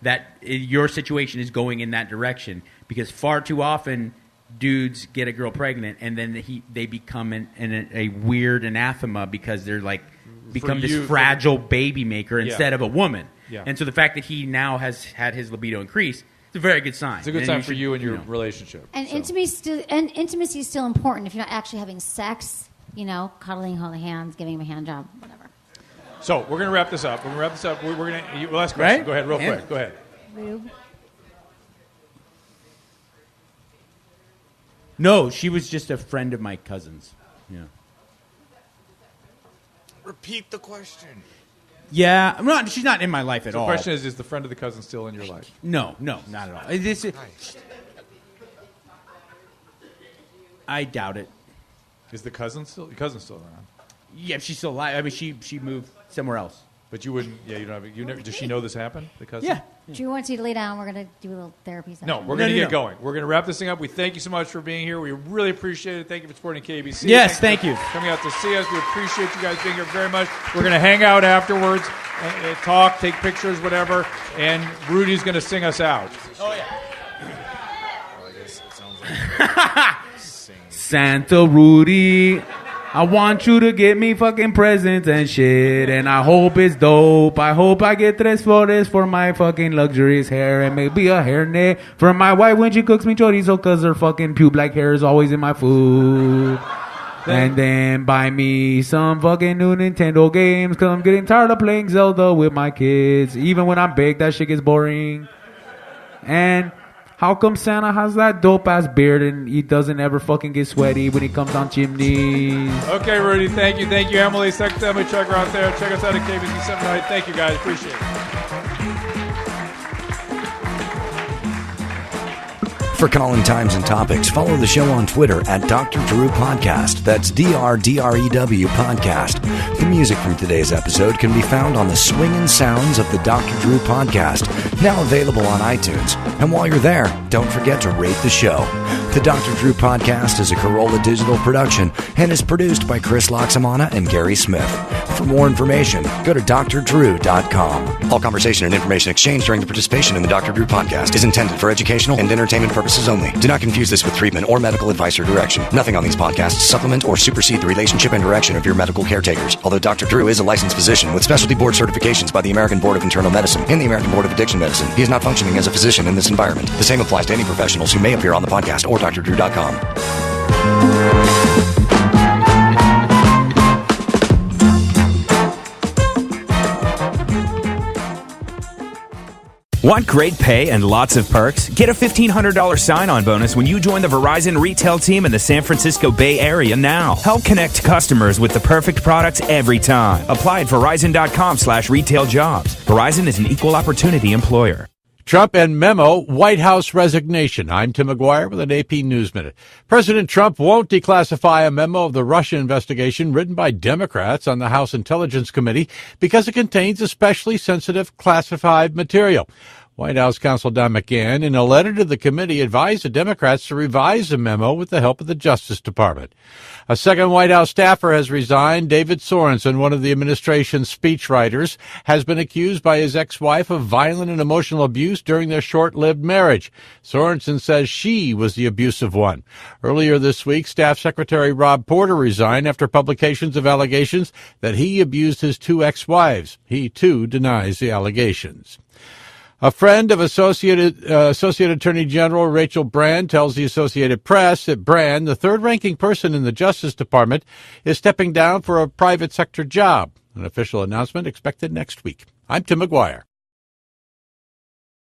Speaker 6: that your situation is going in that direction, because far too often dudes get a girl pregnant and then they become a weird anathema because they're like become this fragile baby maker instead of a woman. Yeah. And so the fact that he now has had his libido increase, it's a very good sign.
Speaker 5: It's a good sign for you and your relationship.
Speaker 7: And intimacy is still important if you're not actually having sex. Cuddling, holding hands, giving him a hand job, whatever.
Speaker 5: So we're going to wrap this up. We're going to last question.
Speaker 6: Right?
Speaker 5: Go ahead, real quick. Go ahead.
Speaker 7: Rube.
Speaker 6: No, she was just a friend of my cousin's. Yeah.
Speaker 12: Repeat the question.
Speaker 6: Yeah, she's not in my life at all.
Speaker 5: The question is the friend of the cousin still in your life?
Speaker 6: No, not at all. I doubt it.
Speaker 5: Is the cousin still around?
Speaker 6: Yeah, she's still alive. I mean, she moved somewhere else.
Speaker 5: But you wouldn't. Yeah, you don't have. You never. Does she know this happened? The cousin.
Speaker 6: Yeah.
Speaker 7: Drew wants you to lay down. We're going to do a little therapy session.
Speaker 5: No, we're going to get going. We're going to wrap this thing up. We thank you so much for being here. We really appreciate it. Thank you for supporting KBC.
Speaker 6: Yes, thank you.
Speaker 5: Coming out to see us. We appreciate you guys being here very much. We're going to hang out afterwards, talk, take pictures, whatever. And Rudy's going to sing us out.
Speaker 6: Oh yeah.
Speaker 12: Well, I guess it sounds like
Speaker 6: Santa Rudy, I want you to get me fucking presents and shit, and I hope it's dope. I hope I get 3 flores for my fucking luxurious hair, and maybe a hairnet for my wife when she cooks me chorizo, cause her fucking pube-like hair is always in my food. And then buy me some fucking new Nintendo games, cause I'm getting tired of playing Zelda with my kids. Even when I'm big, that shit gets boring. And how come Santa has that dope-ass beard and he doesn't ever fucking get sweaty when he comes down chimneys?
Speaker 5: Okay, Rudy, thank you. Thank you, Emily. Thanks to Emily Chucker out there. Check us out at KBC 7 Thank you, guys. Appreciate it.
Speaker 1: For calling times and topics, follow the show on Twitter at Dr. Drew Podcast. That's DRDREW Podcast. The music from today's episode can be found on the Swingin' Sounds of the Dr. Drew Podcast, now available on iTunes. And while you're there, don't forget to rate the show. The Dr. Drew Podcast is a Corolla Digital production and is produced by Chris Loxamana and Gary Smith. For more information, go to drdrew.com. All conversation and information exchanged during the participation in the Dr. Drew Podcast is intended for educational and entertainment purposes only. Do not confuse this with treatment or medical advice or direction. Nothing on these podcasts supplement or supersede the relationship and direction of your medical caretakers. Although Dr. Drew is a licensed physician with specialty board certifications by the American Board of Internal Medicine and the American Board of Addiction Medicine, he is not functioning as a physician in this environment. The same applies to any professionals who may appear on the podcast or drdrew.com.
Speaker 2: Want great pay and lots of perks? Get a $1,500 sign-on bonus when you join the Verizon retail team in the San Francisco Bay Area now. Help connect customers with the perfect products every time. Apply at Verizon.com/retail-jobs. Verizon is an equal opportunity employer.
Speaker 13: Trump and memo, White House resignation. I'm Tim McGuire with an AP News Minute. President Trump won't declassify a memo of the Russia investigation written by Democrats on the House Intelligence Committee because it contains especially sensitive classified material. White House counsel Don McGahn, in a letter to the committee, advised the Democrats to revise the memo with the help of the Justice Department. A second White House staffer has resigned. David Sorensen, one of the administration's speechwriters, has been accused by his ex-wife of violent and emotional abuse during their short-lived marriage. Sorensen says she was the abusive one. Earlier this week, Staff Secretary Rob Porter resigned after publications of allegations that he abused his two ex-wives. He, too, denies the allegations. A friend of Associate Attorney General Rachel Brand tells the Associated Press that Brand, the third-ranking person in the Justice Department, is stepping down for a private sector job. An official announcement expected next week. I'm Tim McGuire.